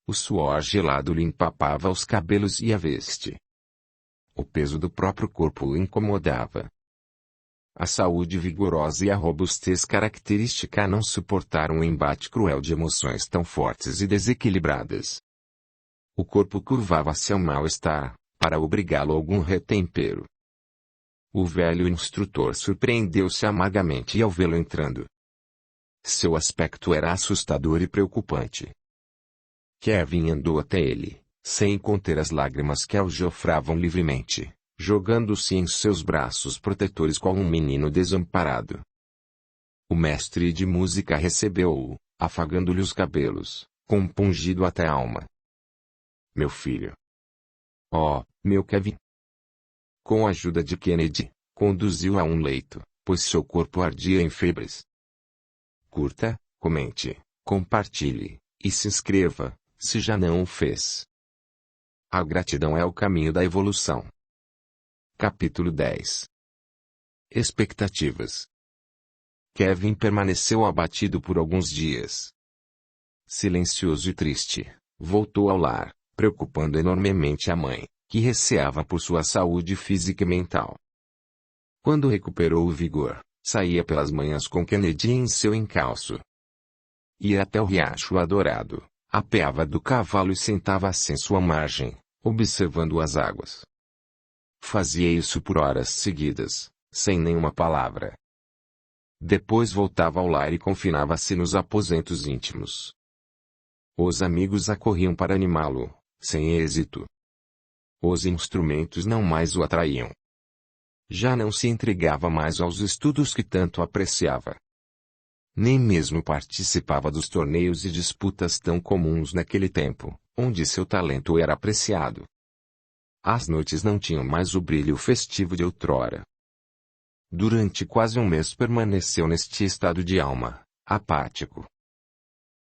O suor gelado lhe empapava os cabelos e a veste. O peso do próprio corpo o incomodava. A saúde vigorosa e a robustez característica não suportaram um embate cruel de emoções tão fortes e desequilibradas. O corpo curvava-se ao mal-estar, para obrigá-lo a algum retempero. O velho instrutor surpreendeu-se amargamente ao vê-lo entrando. Seu aspecto era assustador e preocupante. Kevin andou até ele, sem conter as lágrimas que aljofravam livremente, jogando-se em seus braços protetores como um menino desamparado. O mestre de música recebeu-o, afagando-lhe os cabelos, compungido até a alma. Meu filho. Oh, meu Kevin. Com a ajuda de Kennedy, conduziu-o a um leito, pois seu corpo ardia em febres. Curta, comente, compartilhe, e se inscreva, se já não o fez. A gratidão é o caminho da evolução. Capítulo 10. Expectativas. Kevin permaneceu abatido por alguns dias. Silencioso e triste, voltou ao lar, preocupando enormemente a mãe, que receava por sua saúde física e mental. Quando recuperou o vigor, saía pelas manhãs com Kennedy em seu encalço. Ia até o riacho adorado, apeava do cavalo e sentava-se em sua margem, observando as águas. Fazia isso por horas seguidas, sem nenhuma palavra. Depois voltava ao lar e confinava-se nos aposentos íntimos. Os amigos acorriam para animá-lo, sem êxito. Os instrumentos não mais o atraíam. Já não se entregava mais aos estudos que tanto apreciava. Nem mesmo participava dos torneios e disputas tão comuns naquele tempo, onde seu talento era apreciado. As noites não tinham mais o brilho festivo de outrora. Durante quase um mês permaneceu neste estado de alma, apático.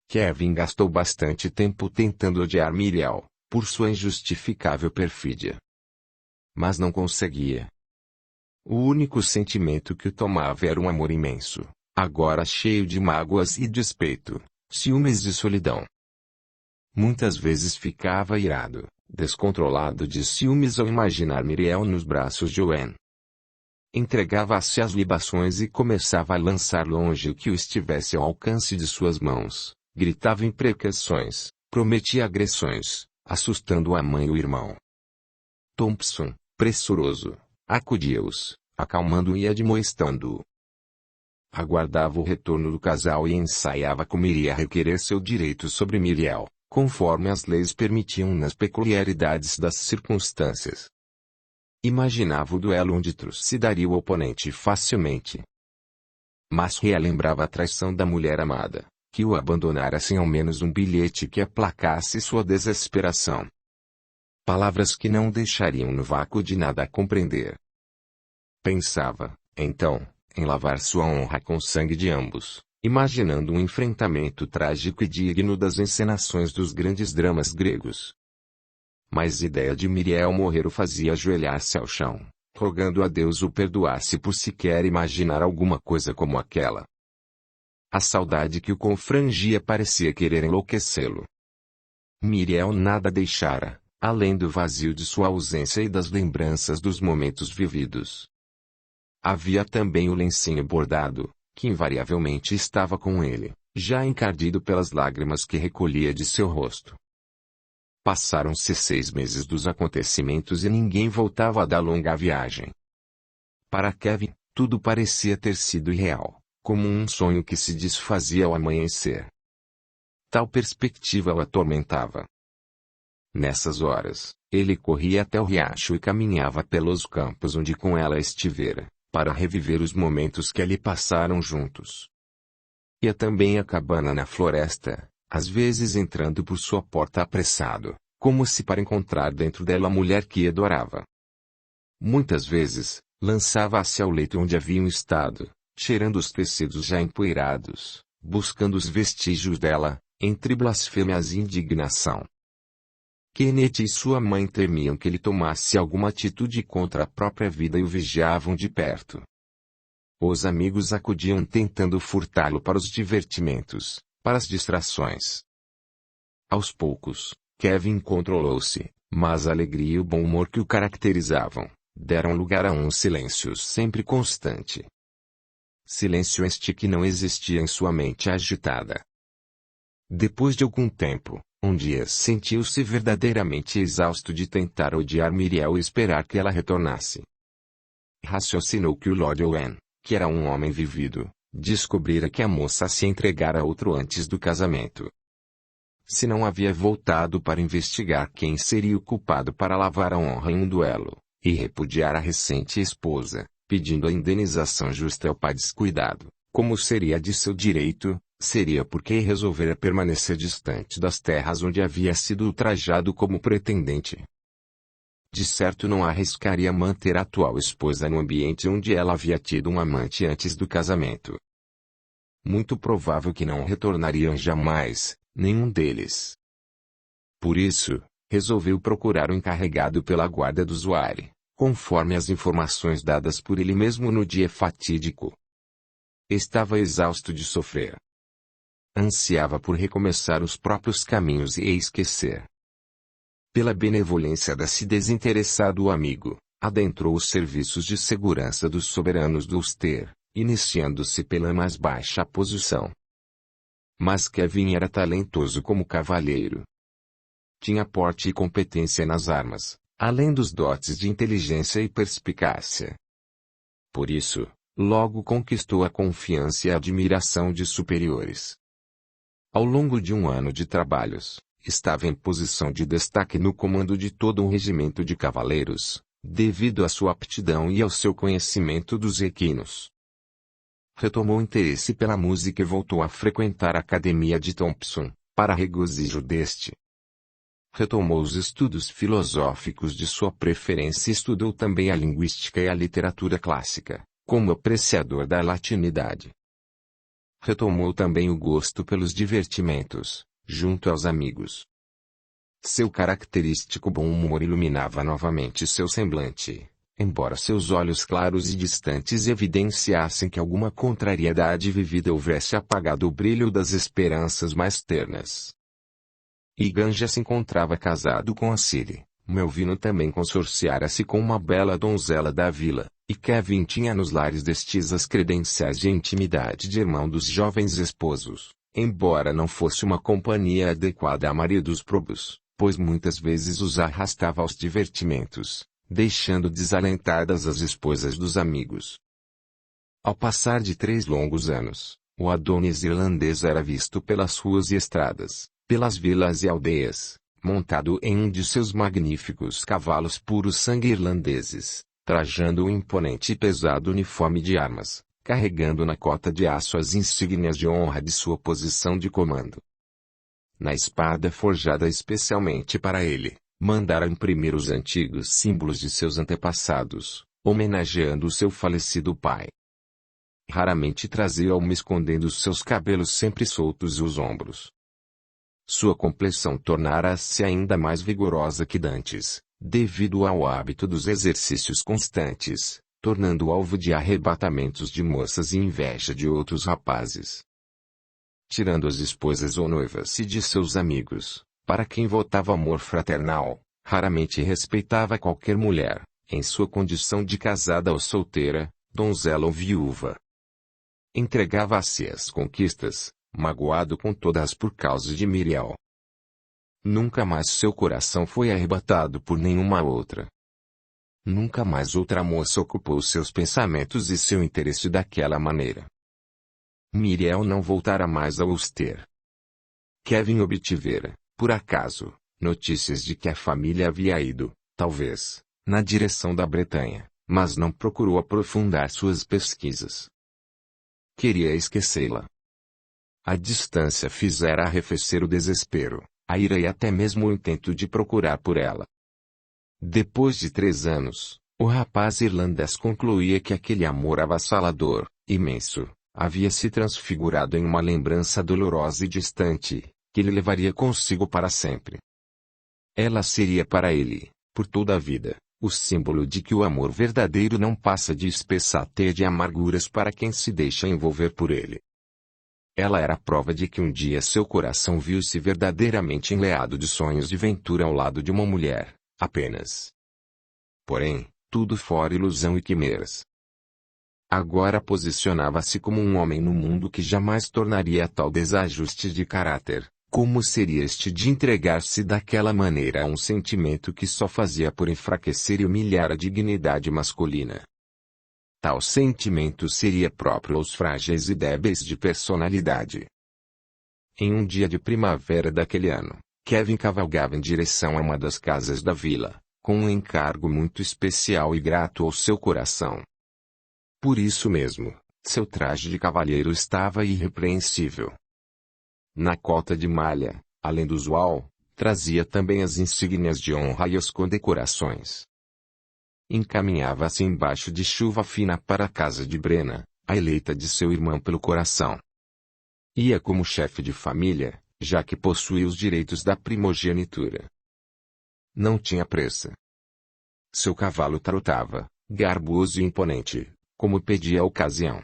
Kevin gastou bastante tempo tentando odiar Miriel, por sua injustificável perfídia. Mas não conseguia. O único sentimento que o tomava era um amor imenso, agora cheio de mágoas e despeito, ciúmes e solidão. Muitas vezes ficava irado, descontrolado de ciúmes ao imaginar Miriel nos braços de Owen. Entregava-se às libações e começava a lançar longe o que o estivesse ao alcance de suas mãos, gritava imprecações, prometia agressões, assustando a mãe e o irmão. Thompson, pressuroso, acudia-os, acalmando e admoestando-o. Aguardava o retorno do casal e ensaiava como iria requerer seu direito sobre Miriel, conforme as leis permitiam nas peculiaridades das circunstâncias. Imaginava o duelo onde trucidaria o oponente facilmente. Mas relembrava a traição da mulher amada, que o abandonara sem ao menos um bilhete que aplacasse sua desesperação. Palavras que não deixariam no vácuo de nada a compreender. Pensava, então, em lavar sua honra com sangue de ambos, imaginando um enfrentamento trágico e digno das encenações dos grandes dramas gregos. Mas a ideia de Miriel morrer o fazia ajoelhar-se ao chão, rogando a Deus o perdoasse por sequer imaginar alguma coisa como aquela. A saudade que o confrangia parecia querer enlouquecê-lo. Miriel nada deixara, além do vazio de sua ausência e das lembranças dos momentos vividos. Havia também o lencinho bordado, que invariavelmente estava com ele, já encardido pelas lágrimas que recolhia de seu rosto. Passaram-se 6 meses dos acontecimentos e ninguém voltava da longa viagem. Para Kevin, tudo parecia ter sido irreal, como um sonho que se desfazia ao amanhecer. Tal perspectiva o atormentava. Nessas horas, ele corria até o riacho e caminhava pelos campos onde com ela estivera, para reviver os momentos que ali passaram juntos. Ia também à cabana na floresta, às vezes entrando por sua porta apressado, como se para encontrar dentro dela a mulher que adorava. Muitas vezes, lançava-se ao leito onde haviam estado, cheirando os tecidos já empoeirados, buscando os vestígios dela, entre blasfêmias e indignação. Kennedy e sua mãe temiam que ele tomasse alguma atitude contra a própria vida e o vigiavam de perto. Os amigos acudiam tentando furtá-lo para os divertimentos, para as distrações. Aos poucos, Kevin controlou-se, mas a alegria e o bom humor que o caracterizavam, deram lugar a um silêncio sempre constante. Silêncio este que não existia em sua mente agitada. Depois de algum tempo, um dia sentiu-se verdadeiramente exausto de tentar odiar Miriel e esperar que ela retornasse. Raciocinou que o Lord Owen, que era um homem vivido, descobrira que a moça se entregara a outro antes do casamento. Se não havia voltado para investigar quem seria o culpado para lavar a honra em um duelo, e repudiar a recente esposa, pedindo a indenização justa ao pai descuidado, como seria de seu direito, seria porque resolvera permanecer distante das terras onde havia sido ultrajado como pretendente. De certo não arriscaria manter a atual esposa no ambiente onde ela havia tido um amante antes do casamento. Muito provável que não retornariam jamais, nenhum deles. Por isso, resolveu procurar o encarregado pela guarda do Zuari, conforme as informações dadas por ele mesmo no dia fatídico. Estava exausto de sofrer. Ansiava por recomeçar os próprios caminhos e esquecer. Pela benevolência desse desinteressado amigo, adentrou os serviços de segurança dos soberanos do Ulster, iniciando-se pela mais baixa posição. Mas Kevin era talentoso como cavalheiro. Tinha porte e competência nas armas, além dos dotes de inteligência e perspicácia. Por isso, logo conquistou a confiança e a admiração de superiores. Ao longo de um ano de trabalhos, estava em posição de destaque no comando de todo um regimento de cavaleiros, devido à sua aptidão e ao seu conhecimento dos equinos. Retomou interesse pela música e voltou a frequentar a academia de Thompson, para regozijo deste. Retomou os estudos filosóficos de sua preferência e estudou também a linguística e a literatura clássica, como apreciador da latinidade. Retomou também o gosto pelos divertimentos, junto aos amigos. Seu característico bom humor iluminava novamente seu semblante, embora seus olhos claros e distantes evidenciassem que alguma contrariedade vivida houvesse apagado o brilho das esperanças mais ternas. Egan já se encontrava casado com a Ciri, Melvino também consorciara-se com uma bela donzela da vila, e Kevin tinha nos lares destes as credenciais de intimidade de irmão dos jovens esposos, embora não fosse uma companhia adequada a maridos probos, pois muitas vezes os arrastava aos divertimentos, deixando desalentadas as esposas dos amigos. Ao passar de 3 longos anos, o Adonis irlandês era visto pelas ruas e estradas, pelas vilas e aldeias, montado em um de seus magníficos cavalos puro sangue irlandeses, trajando um imponente e pesado uniforme de armas, carregando na cota de aço as insígnias de honra de sua posição de comando. Na espada forjada especialmente para ele, mandara imprimir os antigos símbolos de seus antepassados, homenageando o seu falecido pai. Raramente trazia-o escondendo seus cabelos sempre soltos e os ombros. Sua complexão tornara-se ainda mais vigorosa que dantes, devido ao hábito dos exercícios constantes, tornando-o alvo de arrebatamentos de moças e inveja de outros rapazes. Tirando as esposas ou noivas e de seus amigos, para quem votava amor fraternal, raramente respeitava qualquer mulher, em sua condição de casada ou solteira, donzela ou viúva. Entregava-se às conquistas, magoado com todas por causa de Miriel. Nunca mais seu coração foi arrebatado por nenhuma outra. Nunca mais outra moça ocupou seus pensamentos e seu interesse daquela maneira. Miriel não voltara mais a Ulster. Kevin obtivera, por acaso, notícias de que a família havia ido, talvez, na direção da Bretanha, mas não procurou aprofundar suas pesquisas. Queria esquecê-la. A distância fizera arrefecer o desespero, a ira e até mesmo o intento de procurar por ela. Depois de 3 anos, o rapaz irlandês concluía que aquele amor avassalador, imenso, havia se transfigurado em uma lembrança dolorosa e distante, que ele levaria consigo para sempre. Ela seria para ele, por toda a vida, o símbolo de que o amor verdadeiro não passa de espessa teia de amarguras para quem se deixa envolver por ele. Ela era a prova de que um dia seu coração viu-se verdadeiramente enleado de sonhos de ventura ao lado de uma mulher, apenas. Porém, tudo fora ilusão e quimeras. Agora posicionava-se como um homem no mundo que jamais tornaria tal desajuste de caráter, como seria este de entregar-se daquela maneira a um sentimento que só fazia por enfraquecer e humilhar a dignidade masculina. Tal sentimento seria próprio aos frágeis e débeis de personalidade. Em um dia de primavera daquele ano, Kevin cavalgava em direção a uma das casas da vila, com um encargo muito especial e grato ao seu coração. Por isso mesmo, seu traje de cavalheiro estava irrepreensível. Na cota de malha, além do usual, trazia também as insígnias de honra e as condecorações. Encaminhava-se embaixo de chuva fina para a casa de Brenna, a eleita de seu irmão pelo coração. Ia como chefe de família, já que possuía os direitos da primogenitura. Não tinha pressa. Seu cavalo trotava, garboso e imponente, como pedia a ocasião.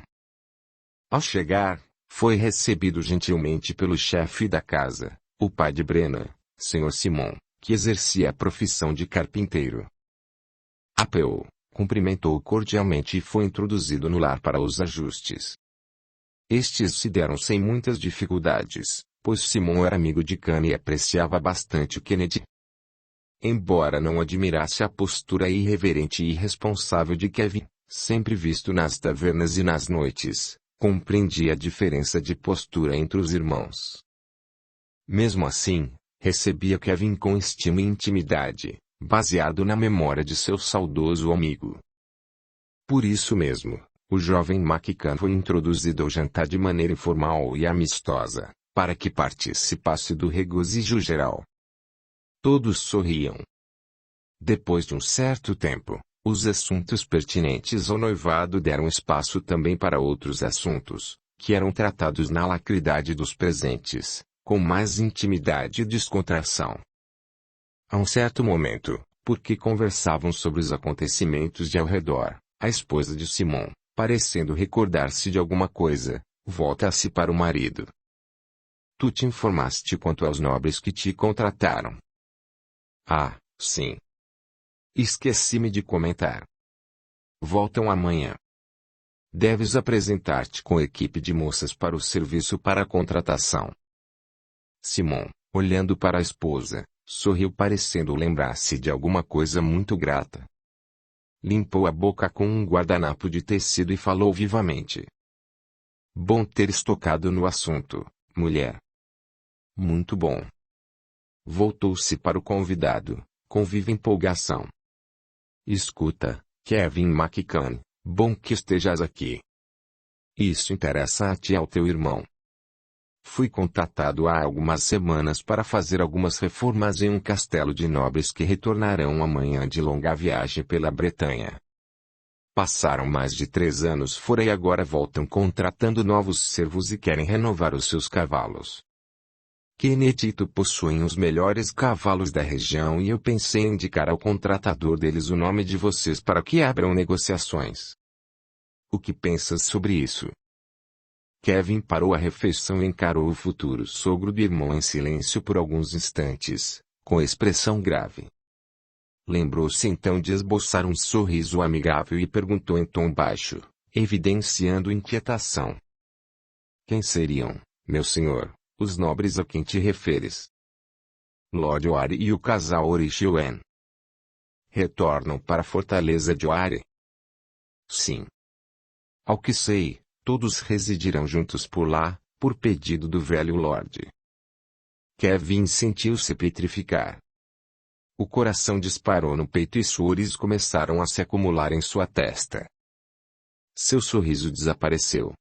Ao chegar, foi recebido gentilmente pelo chefe da casa, o pai de Brenna, Sr. Simon, que exercia a profissão de carpinteiro. Apeou, cumprimentou-o cordialmente e foi introduzido no lar para os ajustes. Estes se deram sem muitas dificuldades, pois Simon era amigo de Kane e apreciava bastante o Kennedy. Embora não admirasse a postura irreverente e irresponsável de Kevin, sempre visto nas tavernas e nas noites, compreendia a diferença de postura entre os irmãos. Mesmo assim, recebia Kevin com estima e intimidade, baseado na memória de seu saudoso amigo. Por isso mesmo, o jovem McCann foi introduzido ao jantar de maneira informal e amistosa, para que participasse do regozijo geral. Todos sorriam. Depois de um certo tempo, os assuntos pertinentes ao noivado deram espaço também para outros assuntos, que eram tratados na alacridade dos presentes, com mais intimidade e descontração. A um certo momento, porque conversavam sobre os acontecimentos de ao redor, a esposa de Simon, parecendo recordar-se de alguma coisa, volta-se para o marido. Tu te informaste quanto aos nobres que te contrataram? Ah, sim. Esqueci-me de comentar. Voltam amanhã. Deves apresentar-te com equipe de moças para o serviço para a contratação. Simon, olhando para a esposa, sorriu parecendo lembrar-se de alguma coisa muito grata. Limpou a boca com um guardanapo de tecido e falou vivamente. Bom teres tocado no assunto, mulher. Muito bom. Voltou-se para o convidado, com viva empolgação. Escuta, Kevin McCann, bom que estejas aqui. Isso interessa a ti e ao teu irmão. Fui contatado há algumas semanas para fazer algumas reformas em um castelo de nobres que retornarão amanhã de longa viagem pela Bretanha. Passaram mais de 3 anos fora e agora voltam contratando novos servos e querem renovar os seus cavalos. Kennedy e tu possuem os melhores cavalos da região e eu pensei em indicar ao contratador deles o nome de vocês para que abram negociações. O que pensas sobre isso? Kevin parou a refeição e encarou o futuro sogro do irmão em silêncio por alguns instantes, com expressão grave. Lembrou-se então de esboçar um sorriso amigável e perguntou em tom baixo, evidenciando inquietação. Quem seriam, meu senhor, os nobres a quem te referes? Lord Oare e o casal Orishioen. Retornam para a fortaleza de Oare? Sim. Ao que sei, todos residirão juntos por lá, por pedido do velho Lorde. Kevin sentiu-se petrificar. O coração disparou no peito e suores começaram a se acumular em sua testa. Seu sorriso desapareceu.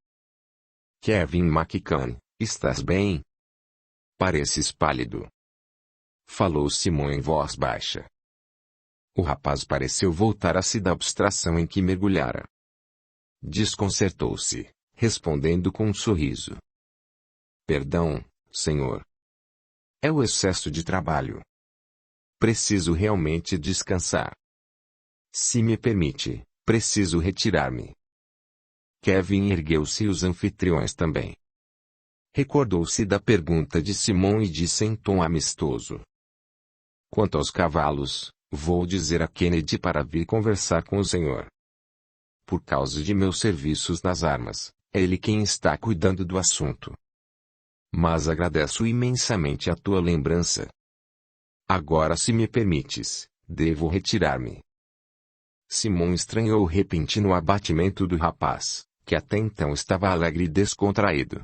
Kevin McCann, estás bem? Pareces pálido. Falou Simon em voz baixa. O rapaz pareceu voltar-se da abstração em que mergulhara. Desconcertou-se, respondendo com um sorriso. Perdão, senhor. É o excesso de trabalho. Preciso realmente descansar. Se me permite, preciso retirar-me. Kevin ergueu-se e os anfitriões também. Recordou-se da pergunta de Simon e disse em tom amistoso. Quanto aos cavalos, vou dizer a Kennedy para vir conversar com o senhor. Por causa de meus serviços nas armas, é ele quem está cuidando do assunto. Mas agradeço imensamente a tua lembrança. Agora, se me permites, devo retirar-me. Simon estranhou o repentino abatimento do rapaz, que até então estava alegre e descontraído.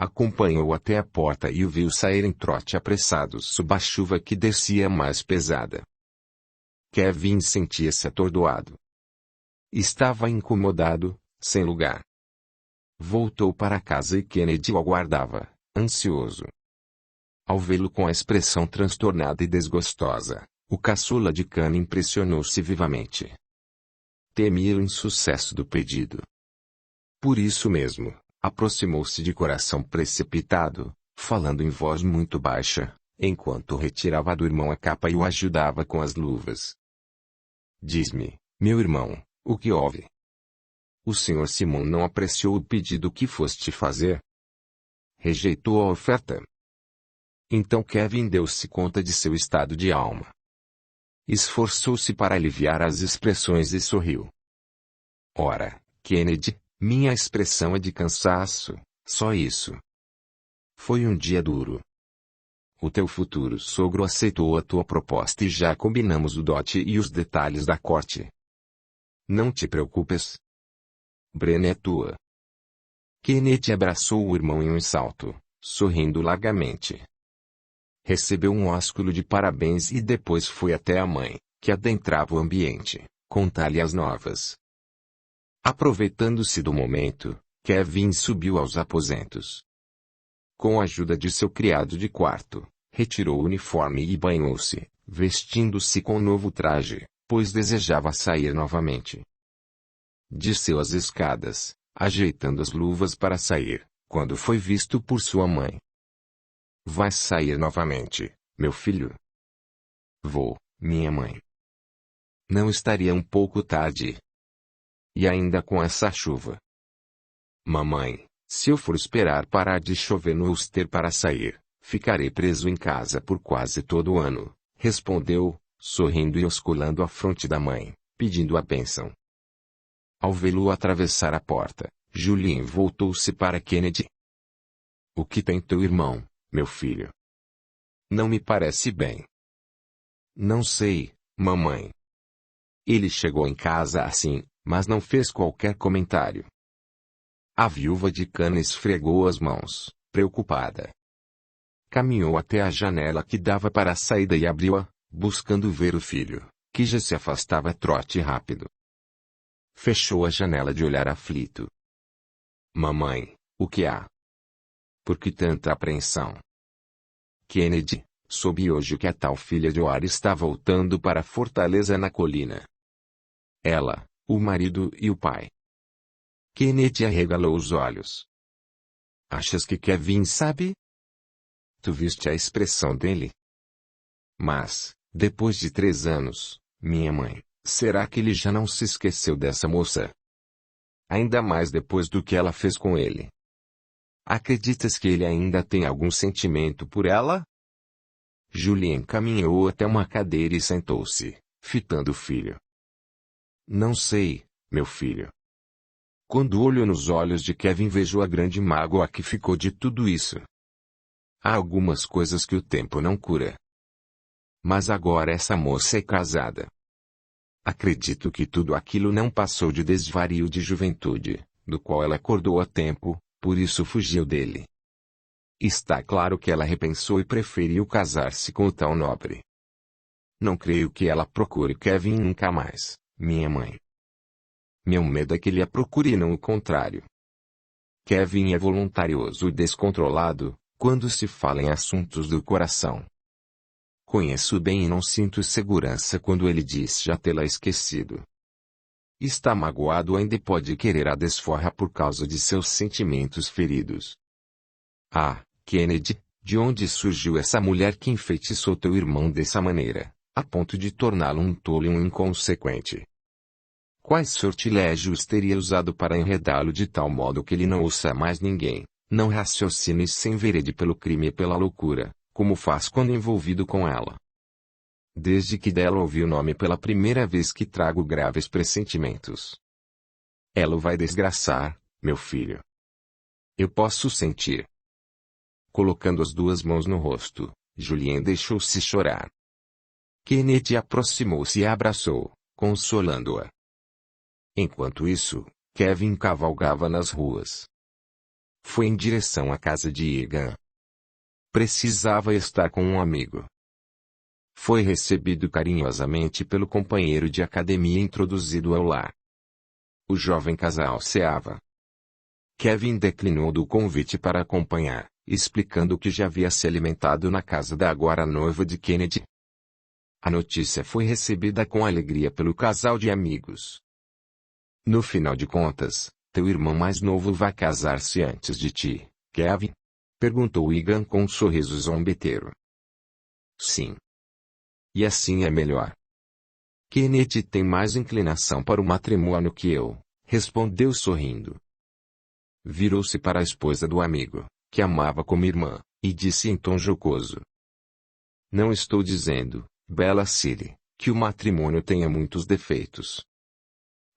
Acompanhou-o até a porta e o viu sair em trote apressado sob a chuva que descia mais pesada. Kevin sentia-se atordoado. Estava incomodado, sem lugar. Voltou para casa e Kennedy o aguardava, ansioso. Ao vê-lo com a expressão transtornada e desgostosa, o caçula de cana impressionou-se vivamente. Temia o insucesso do pedido. Por isso mesmo, aproximou-se de coração precipitado, falando em voz muito baixa, enquanto retirava do irmão a capa e o ajudava com as luvas. Diz-me, meu irmão, o que houve? O Sr. Simon não apreciou o pedido que foste fazer? Rejeitou a oferta? Então Kevin deu-se conta de seu estado de alma. Esforçou-se para aliviar as expressões e sorriu. Ora, Kennedy, minha expressão é de cansaço, só isso. Foi um dia duro. O teu futuro sogro aceitou a tua proposta e já combinamos o dote e os detalhes da corte. Não te preocupes. Brenna é tua. Kennedy abraçou o irmão em um salto, sorrindo largamente. Recebeu um ósculo de parabéns e depois foi até a mãe, que adentrava o ambiente, contar-lhe as novas. Aproveitando-se do momento, Kevin subiu aos aposentos. Com a ajuda de seu criado de quarto, retirou o uniforme e banhou-se, vestindo-se com um novo traje, pois desejava sair novamente. Desceu as escadas, ajeitando as luvas para sair, quando foi visto por sua mãe. Vais sair novamente, meu filho? Vou, minha mãe. Não estaria um pouco tarde? E ainda com essa chuva. Mamãe, se eu for esperar parar de chover no Ulster para sair, ficarei preso em casa por quase todo o ano, respondeu, sorrindo e osculando a fronte da mãe, pedindo a bênção. Ao vê-lo atravessar a porta, Julien voltou-se para Kennedy. O que tem teu irmão, meu filho? Não me parece bem. Não sei, mamãe. Ele chegou em casa assim, mas não fez qualquer comentário. A viúva de cana esfregou as mãos, preocupada. Caminhou até a janela que dava para a saída e abriu-a, buscando ver o filho, que já se afastava a trote rápido. Fechou a janela de olhar aflito. Mamãe, o que há? Por que tanta apreensão? Kennedy, soube hoje que a tal filha de Oar está voltando para a fortaleza na colina. Ela, o marido e o pai. Kennedy arregalou os olhos. Achas que Kevin sabe? Tu viste a expressão dele? Mas, depois de 3 anos, minha mãe, será que ele já não se esqueceu dessa moça? Ainda mais depois do que ela fez com ele. Acreditas que ele ainda tem algum sentimento por ela? Julien caminhou até uma cadeira e sentou-se, fitando o filho. Não sei, meu filho. Quando olho nos olhos de Kevin vejo a grande mágoa que ficou de tudo isso. Há algumas coisas que o tempo não cura. Mas agora essa moça é casada. Acredito que tudo aquilo não passou de desvario de juventude, do qual ela acordou a tempo, por isso fugiu dele. Está claro que ela repensou e preferiu casar-se com o tal nobre. Não creio que ela procure Kevin nunca mais, minha mãe. Meu medo é que ele a procure e não o contrário. Kevin é voluntarioso e descontrolado, quando se fala em assuntos do coração. Conheço bem e não sinto segurança quando ele diz já tê-la esquecido. Está magoado ainda e pode querer a desforra por causa de seus sentimentos feridos. Ah, Kennedy, de onde surgiu essa mulher que enfeitiçou teu irmão dessa maneira, a ponto de torná-lo um tolo e um inconsequente? Quais sortilégios teria usado para enredá-lo de tal modo que ele não ouça mais ninguém, não raciocine sem verede pelo crime e pela loucura, como faz quando envolvido com ela? Desde que dela ouvi o nome pela primeira vez que trago graves pressentimentos. Ela o vai desgraçar, meu filho. Eu posso sentir. Colocando as 2 mãos no rosto, Julien deixou-se chorar. Kennedy aproximou-se e a abraçou, consolando-a. Enquanto isso, Kevin cavalgava nas ruas. Foi em direção à casa de Egan. Precisava estar com um amigo. Foi recebido carinhosamente pelo companheiro de academia e introduzido ao lar. O jovem casal ceava. Kevin declinou do convite para acompanhar, explicando que já havia se alimentado na casa da agora noiva de Kennedy. A notícia foi recebida com alegria pelo casal de amigos. No final de contas, teu irmão mais novo vai casar-se antes de ti, Kevin? Perguntou Egan com um sorriso zombeteiro. Sim. E assim é melhor. Kennedy tem mais inclinação para o matrimônio que eu, respondeu sorrindo. Virou-se para a esposa do amigo, que amava como irmã, e disse em tom jocoso. Não estou dizendo, bela Ciri, que o matrimônio tenha muitos defeitos.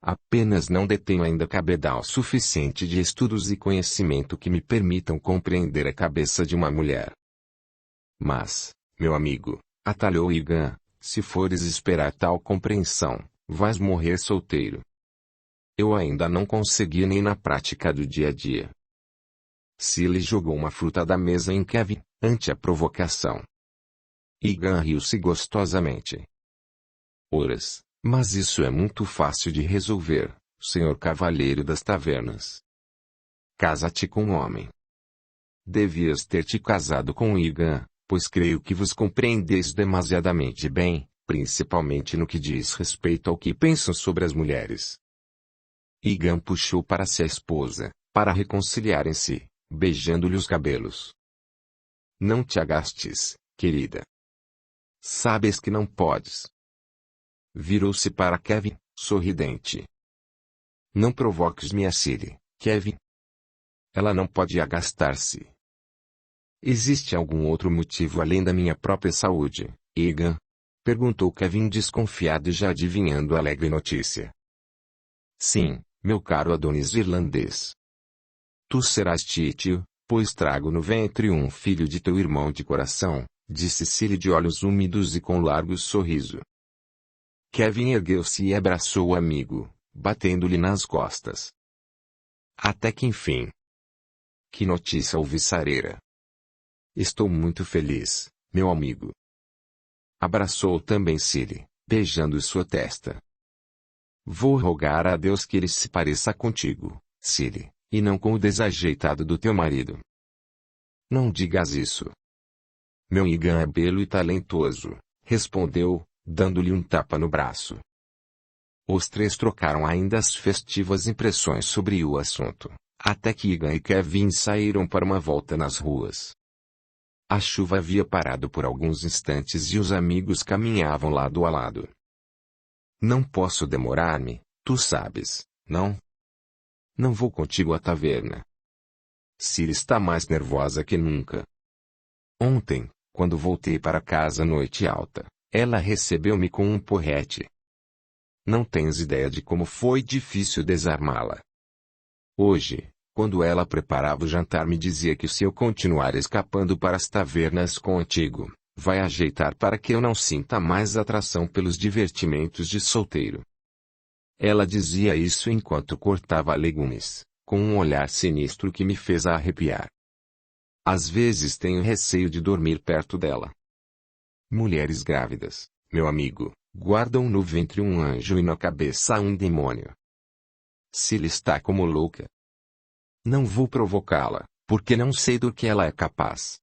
Apenas não detenho ainda cabedal suficiente de estudos e conhecimento que me permitam compreender a cabeça de uma mulher. Mas, meu amigo, atalhou Egan, se fores esperar tal compreensão, vais morrer solteiro. Eu ainda não consegui nem na prática do dia a dia. Cili jogou uma fruta da mesa em Kevin, ante a provocação. Egan riu-se gostosamente. Horas, mas isso é muito fácil de resolver, senhor cavalheiro das tavernas. Casa-te com um homem. Devias ter te casado com Egan, pois creio que vos compreendeis demasiadamente bem, principalmente no que diz respeito ao que pensam sobre as mulheres. Egan puxou para si a esposa, para reconciliarem-se, beijando-lhe os cabelos. Não te agastes, querida. Sabes que não podes. Virou-se para Kevin, sorridente. Não provoques minha Ciri, Kevin. Ela não pode agastar-se. Existe algum outro motivo além da minha própria saúde, Egan? Perguntou Kevin desconfiado e já adivinhando a alegre notícia. Sim, meu caro Adonis irlandês. Tu serás títio, pois trago no ventre um filho de teu irmão de coração, disse Ciri de olhos úmidos e com largo sorriso. Kevin ergueu-se e abraçou o amigo, batendo-lhe nas costas. Até que enfim. Que notícia alvissareira. Estou muito feliz, meu amigo. Abraçou também Ciri, beijando sua testa. Vou rogar a Deus que ele se pareça contigo, Ciri, e não com o desajeitado do teu marido. Não digas isso. Meu Egan é belo e talentoso, respondeu, dando-lhe um tapa no braço. Os três trocaram ainda as festivas impressões sobre o assunto, até que Egan e Kevin saíram para uma volta nas ruas. A chuva havia parado por alguns instantes e os amigos caminhavam lado a lado. Não posso demorar-me, tu sabes, não? Não vou contigo à taverna. Ciri está mais nervosa que nunca. Ontem, quando voltei para casa à noite alta, ela recebeu-me com um porrete. Não tens ideia de como foi difícil desarmá-la. Hoje, quando ela preparava o jantar, me dizia que se eu continuar escapando para as tavernas contigo, vai ajeitar para que eu não sinta mais atração pelos divertimentos de solteiro. Ela dizia isso enquanto cortava legumes, com um olhar sinistro que me fez arrepiar. Às vezes tenho receio de dormir perto dela. Mulheres grávidas, meu amigo, guardam no ventre um anjo e na cabeça um demônio. Cili está como louca. Não vou provocá-la, porque não sei do que ela é capaz.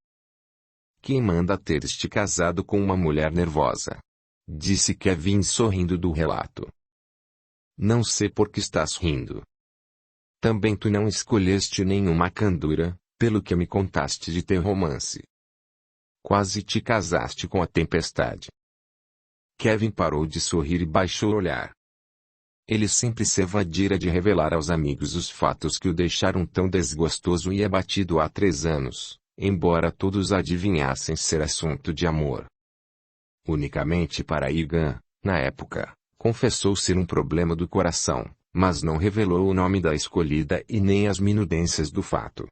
Quem manda teres-te casado com uma mulher nervosa? Disse Kevin sorrindo do relato. Não sei por que estás rindo. Também tu não escolheste nenhuma candura, pelo que me contaste de teu romance. Quase te casaste com a tempestade. Kevin parou de sorrir e baixou o olhar. Ele sempre se evadira de revelar aos amigos os fatos que o deixaram tão desgostoso e abatido há 3 anos, embora todos adivinhassem ser assunto de amor. Unicamente para Egan, na época, confessou ser um problema do coração, mas não revelou o nome da escolhida e nem as minudências do fato.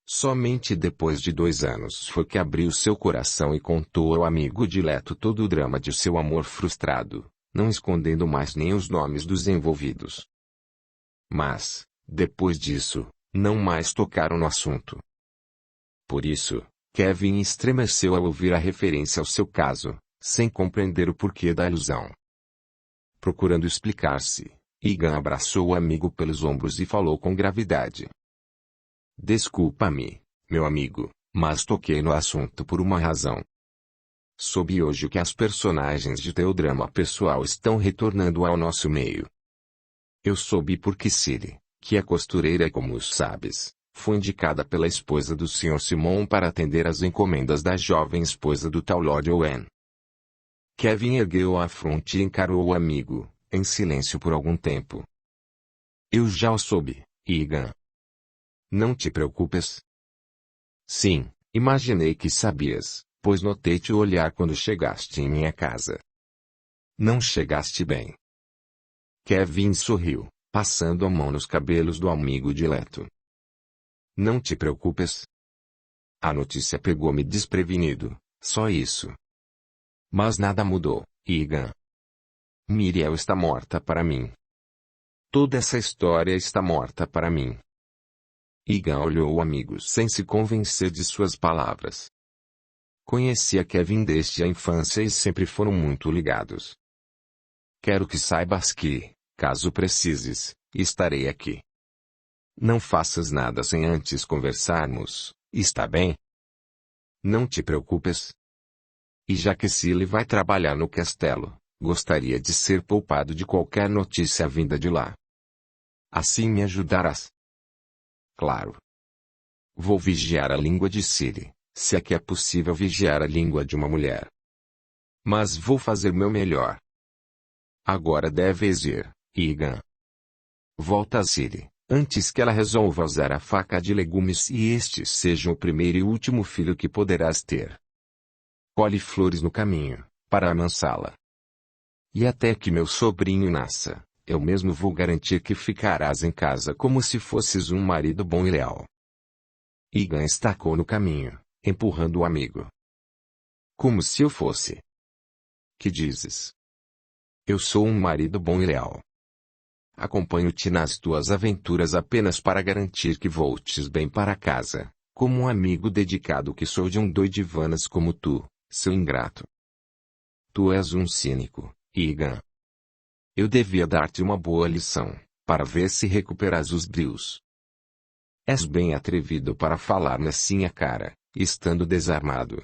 Somente depois de 2 anos foi que abriu seu coração e contou ao amigo dileto todo o drama de seu amor frustrado, não escondendo mais nem os nomes dos envolvidos. Mas, depois disso, não mais tocaram no assunto. Por isso, Kevin estremeceu ao ouvir a referência ao seu caso, sem compreender o porquê da ilusão. Procurando explicar-se, Egan abraçou o amigo pelos ombros e falou com gravidade. Desculpa-me, meu amigo, mas toquei no assunto por uma razão. Soube hoje que as personagens de teu drama pessoal estão retornando ao nosso meio. Eu soube porque Ciri, que é costureira como sabes, foi indicada pela esposa do Sr. Simon para atender às encomendas da jovem esposa do tal Lord Owen. Kevin ergueu a fronte e encarou o amigo, em silêncio por algum tempo. Eu já o soube, Egan. Não te preocupes. Sim, imaginei que sabias, pois notei-te olhar quando chegaste em minha casa. Não chegaste bem. Kevin sorriu, passando a mão nos cabelos do amigo dileto. Não te preocupes. A notícia pegou-me desprevenido, só isso. Mas nada mudou, Egan. Miriel está morta para mim. Toda essa história está morta para mim. Egan olhou o amigo sem se convencer de suas palavras. Conhecia Kevin desde a infância e sempre foram muito ligados. Quero que saibas que, caso precises, estarei aqui. Não faças nada sem antes conversarmos, está bem? Não te preocupes. E já que Cilly vai trabalhar no castelo, gostaria de ser poupado de qualquer notícia vinda de lá. Assim me ajudarás. Claro. Vou vigiar a língua de Cilly, se é que é possível vigiar a língua de uma mulher. Mas vou fazer meu melhor. Agora deves ir, Egan. Volta a Cilly, antes que ela resolva usar a faca de legumes e este seja o primeiro e último filho que poderás ter. Colhe flores no caminho, para amansá-la. E até que meu sobrinho nasça, eu mesmo vou garantir que ficarás em casa como se fosses um marido bom e leal. Egan estacou no caminho, empurrando o amigo. Como se eu fosse. Que dizes? Eu sou um marido bom e leal. Acompanho-te nas tuas aventuras apenas para garantir que voltes bem para casa, como um amigo dedicado que sou de um doidivanas como tu, seu ingrato. Tu és um cínico, Egan. Eu devia dar-te uma boa lição, para ver se recuperas os brios. És bem atrevido para falar-me assim à cara, estando desarmado.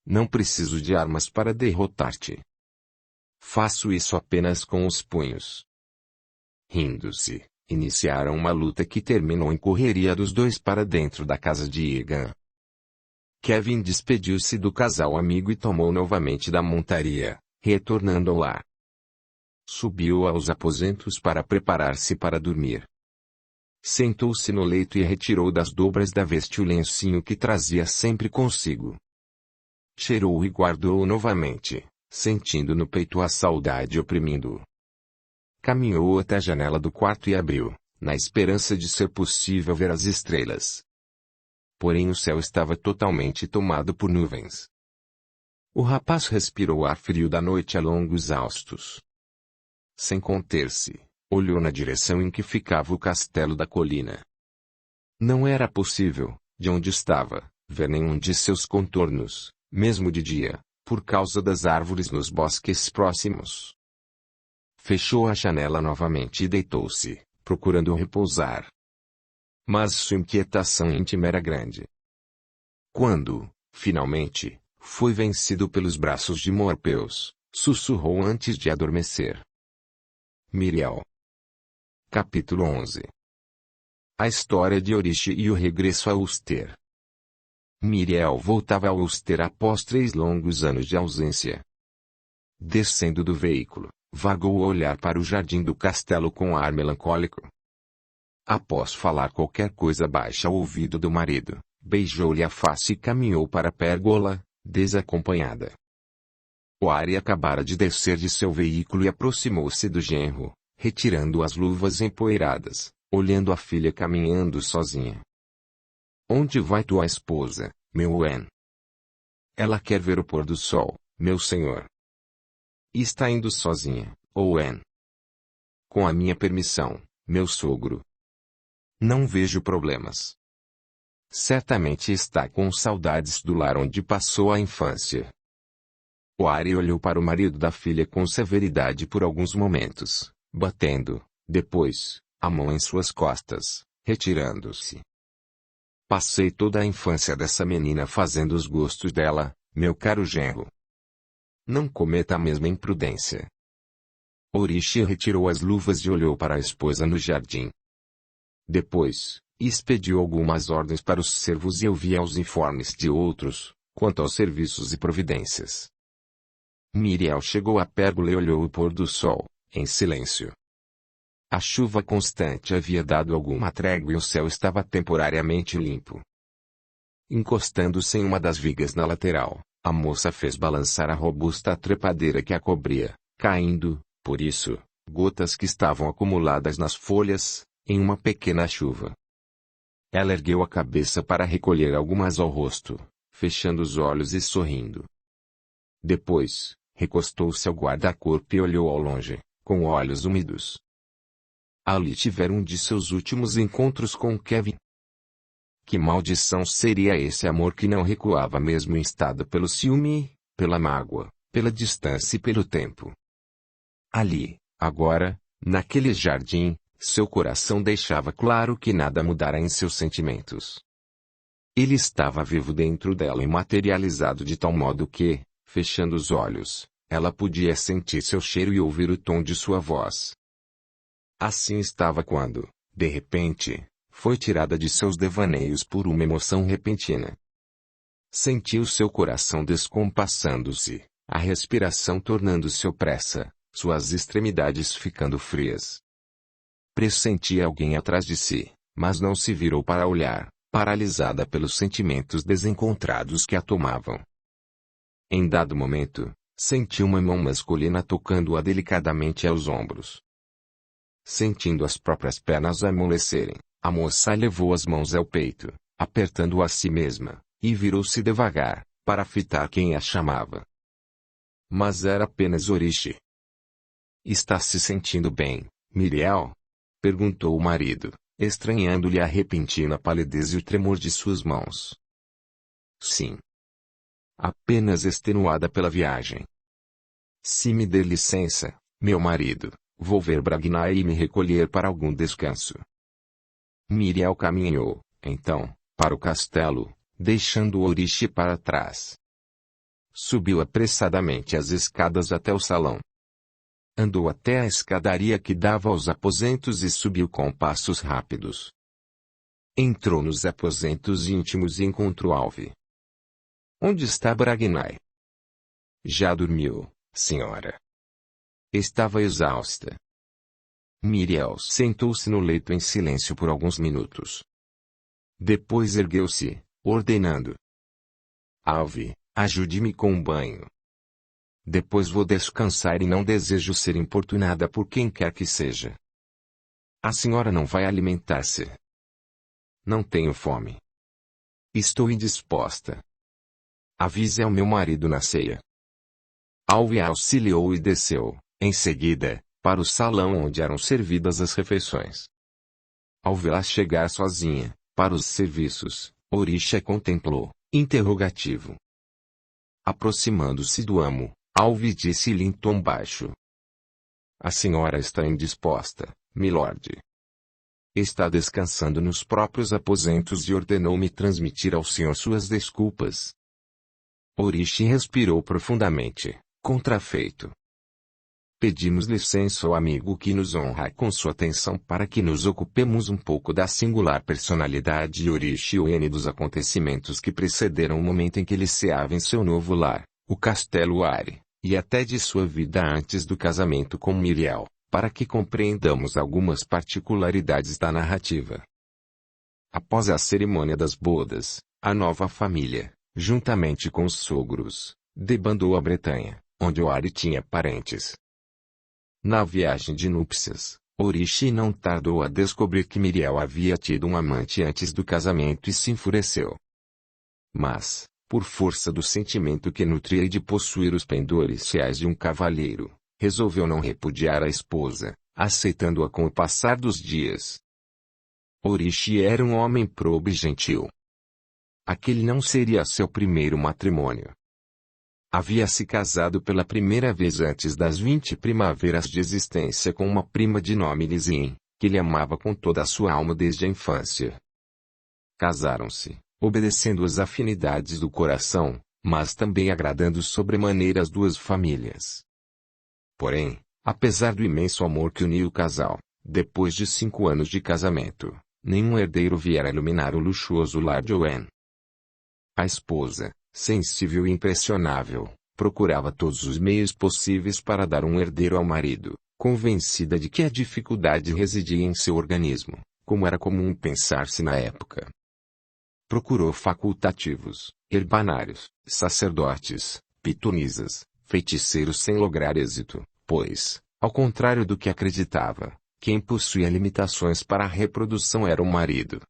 Não preciso de armas para derrotar-te. Faço isso apenas com os punhos. Rindo-se, iniciaram uma luta que terminou em correria dos dois para dentro da casa de Egan. Kevin despediu-se do casal amigo e tomou novamente da montaria, retornando ao lar. Subiu aos aposentos para preparar-se para dormir. Sentou-se no leito e retirou das dobras da veste o lencinho que trazia sempre consigo. Cheirou e guardou-o novamente, sentindo no peito a saudade oprimindo-o. Caminhou até a janela do quarto e abriu, na esperança de ser possível ver as estrelas. Porém o céu estava totalmente tomado por nuvens. O rapaz respirou o ar frio da noite a longos haustos. Sem conter-se, olhou na direção em que ficava o castelo da colina. Não era possível, de onde estava, ver nenhum de seus contornos, mesmo de dia, por causa das árvores nos bosques próximos. Fechou a janela novamente e deitou-se, procurando repousar. Mas sua inquietação íntima era grande. Quando, finalmente, foi vencido pelos braços de Morpeus, sussurrou antes de adormecer. Miriel. Capítulo 11. A história de Oriche e o regresso a Ulster. Miriel voltava a Ulster após 3 longos anos de ausência. Descendo do veículo, vagou a olhar para o jardim do castelo com ar melancólico. Após falar qualquer coisa baixa ao ouvido do marido, beijou-lhe a face e caminhou para a pérgola, desacompanhada. Oari acabara de descer de seu veículo e aproximou-se do genro, retirando as luvas empoeiradas, olhando a filha caminhando sozinha. Onde vai tua esposa, meu Owen? Ela quer ver o pôr do sol, meu senhor. E está indo sozinha, Owen. Com a minha permissão, meu sogro. Não vejo problemas. Certamente está com saudades do lar onde passou a infância. Oari olhou para o marido da filha com severidade por alguns momentos, batendo, depois, a mão em suas costas, retirando-se. Passei toda a infância dessa menina fazendo os gostos dela, meu caro genro. Não cometa a mesma imprudência. Orishi retirou as luvas e olhou para a esposa no jardim. Depois, expediu algumas ordens para os servos e ouvia os informes de outros, quanto aos serviços e providências. Miriel chegou à pérgola e olhou o pôr do sol, em silêncio. A chuva constante havia dado alguma trégua e o céu estava temporariamente limpo. Encostando-se em uma das vigas na lateral, a moça fez balançar a robusta trepadeira que a cobria, caindo, por isso, gotas que estavam acumuladas nas folhas, em uma pequena chuva. Ela ergueu a cabeça para recolher algumas ao rosto, fechando os olhos e sorrindo. Depois, recostou-se ao guarda-corpo e olhou ao longe, com olhos úmidos. Ali tivera um de seus últimos encontros com Kevin. Que maldição seria esse amor que não recuava mesmo instado pelo ciúme, pela mágoa, pela distância e pelo tempo? Ali, agora, naquele jardim, seu coração deixava claro que nada mudara em seus sentimentos. Ele estava vivo dentro dela e materializado de tal modo que, fechando os olhos, ela podia sentir seu cheiro e ouvir o tom de sua voz. Assim estava quando, de repente, foi tirada de seus devaneios por uma emoção repentina. Sentiu seu coração descompassando-se, a respiração tornando-se opressa, suas extremidades ficando frias. Pressentia alguém atrás de si, mas não se virou para olhar, paralisada pelos sentimentos desencontrados que a tomavam. Em dado momento, sentiu uma mão masculina tocando-a delicadamente aos ombros. Sentindo as próprias pernas amolecerem, a moça levou as mãos ao peito, apertando-o a si mesma, e virou-se devagar, para fitar quem a chamava. Mas era apenas Orishi. Está se sentindo bem, Miriel? Perguntou o marido, estranhando-lhe a repentina palidez e o tremor de suas mãos. Sim. Apenas extenuada pela viagem. Se me der licença, meu marido, vou ver Bragnai e me recolher para algum descanso. Miriel caminhou, então, para o castelo, deixando Orishi para trás. Subiu apressadamente as escadas até o salão. Andou até a escadaria que dava aos aposentos e subiu com passos rápidos. Entrou nos aposentos íntimos e encontrou Alvi. Onde está Bragnai? Já dormiu, senhora. Estava exausta. Miriel sentou-se no leito em silêncio por alguns minutos. Depois ergueu-se, ordenando. Alvi, ajude-me com um banho. Depois vou descansar e não desejo ser importunada por quem quer que seja. A senhora não vai alimentar-se? Não tenho fome. Estou indisposta. Avise ao meu marido na ceia. Alvi auxiliou e desceu, em seguida, para o salão onde eram servidas as refeições. Ao vê-la chegar sozinha, para os serviços, Orishi a contemplou, interrogativo. Aproximando-se do amo, Alvi disse-lhe em tom baixo. A senhora está indisposta, milord. Está descansando nos próprios aposentos e ordenou-me transmitir ao senhor suas desculpas. Orishi respirou profundamente, contrafeito. Pedimos licença ao amigo que nos honra com sua atenção para que nos ocupemos um pouco da singular personalidade de Orishi Ueno e dos acontecimentos que precederam o momento em que ele ceava em seu novo lar, o Castelo Ari, e até de sua vida antes do casamento com Miriel, para que compreendamos algumas particularidades da narrativa. Após a cerimônia das bodas, a nova família, juntamente com os sogros, debandou a Bretanha, onde Oari tinha parentes. Na viagem de núpcias, Orishi não tardou a descobrir que Miriel havia tido um amante antes do casamento e se enfureceu. Mas, por força do sentimento que nutria e de possuir os pendores reais de um cavalheiro, resolveu não repudiar a esposa, aceitando-a com o passar dos dias. Orishi era um homem probo e gentil. Aquele não seria seu primeiro matrimônio. Havia se casado pela primeira vez antes das 20 primaveras de existência com uma prima de nome Lizzie, que lhe amava com toda a sua alma desde a infância. Casaram-se, obedecendo às afinidades do coração, mas também agradando sobremaneira as duas famílias. Porém, apesar do imenso amor que unia o casal, depois de 5 anos de casamento, nenhum herdeiro viera iluminar o luxuoso lar de Owen. A esposa, sensível e impressionável, procurava todos os meios possíveis para dar um herdeiro ao marido, convencida de que a dificuldade residia em seu organismo, como era comum pensar-se na época. Procurou facultativos, herbanários, sacerdotes, pitonisas, feiticeiros sem lograr êxito, pois, ao contrário do que acreditava, quem possuía limitações para a reprodução era o marido.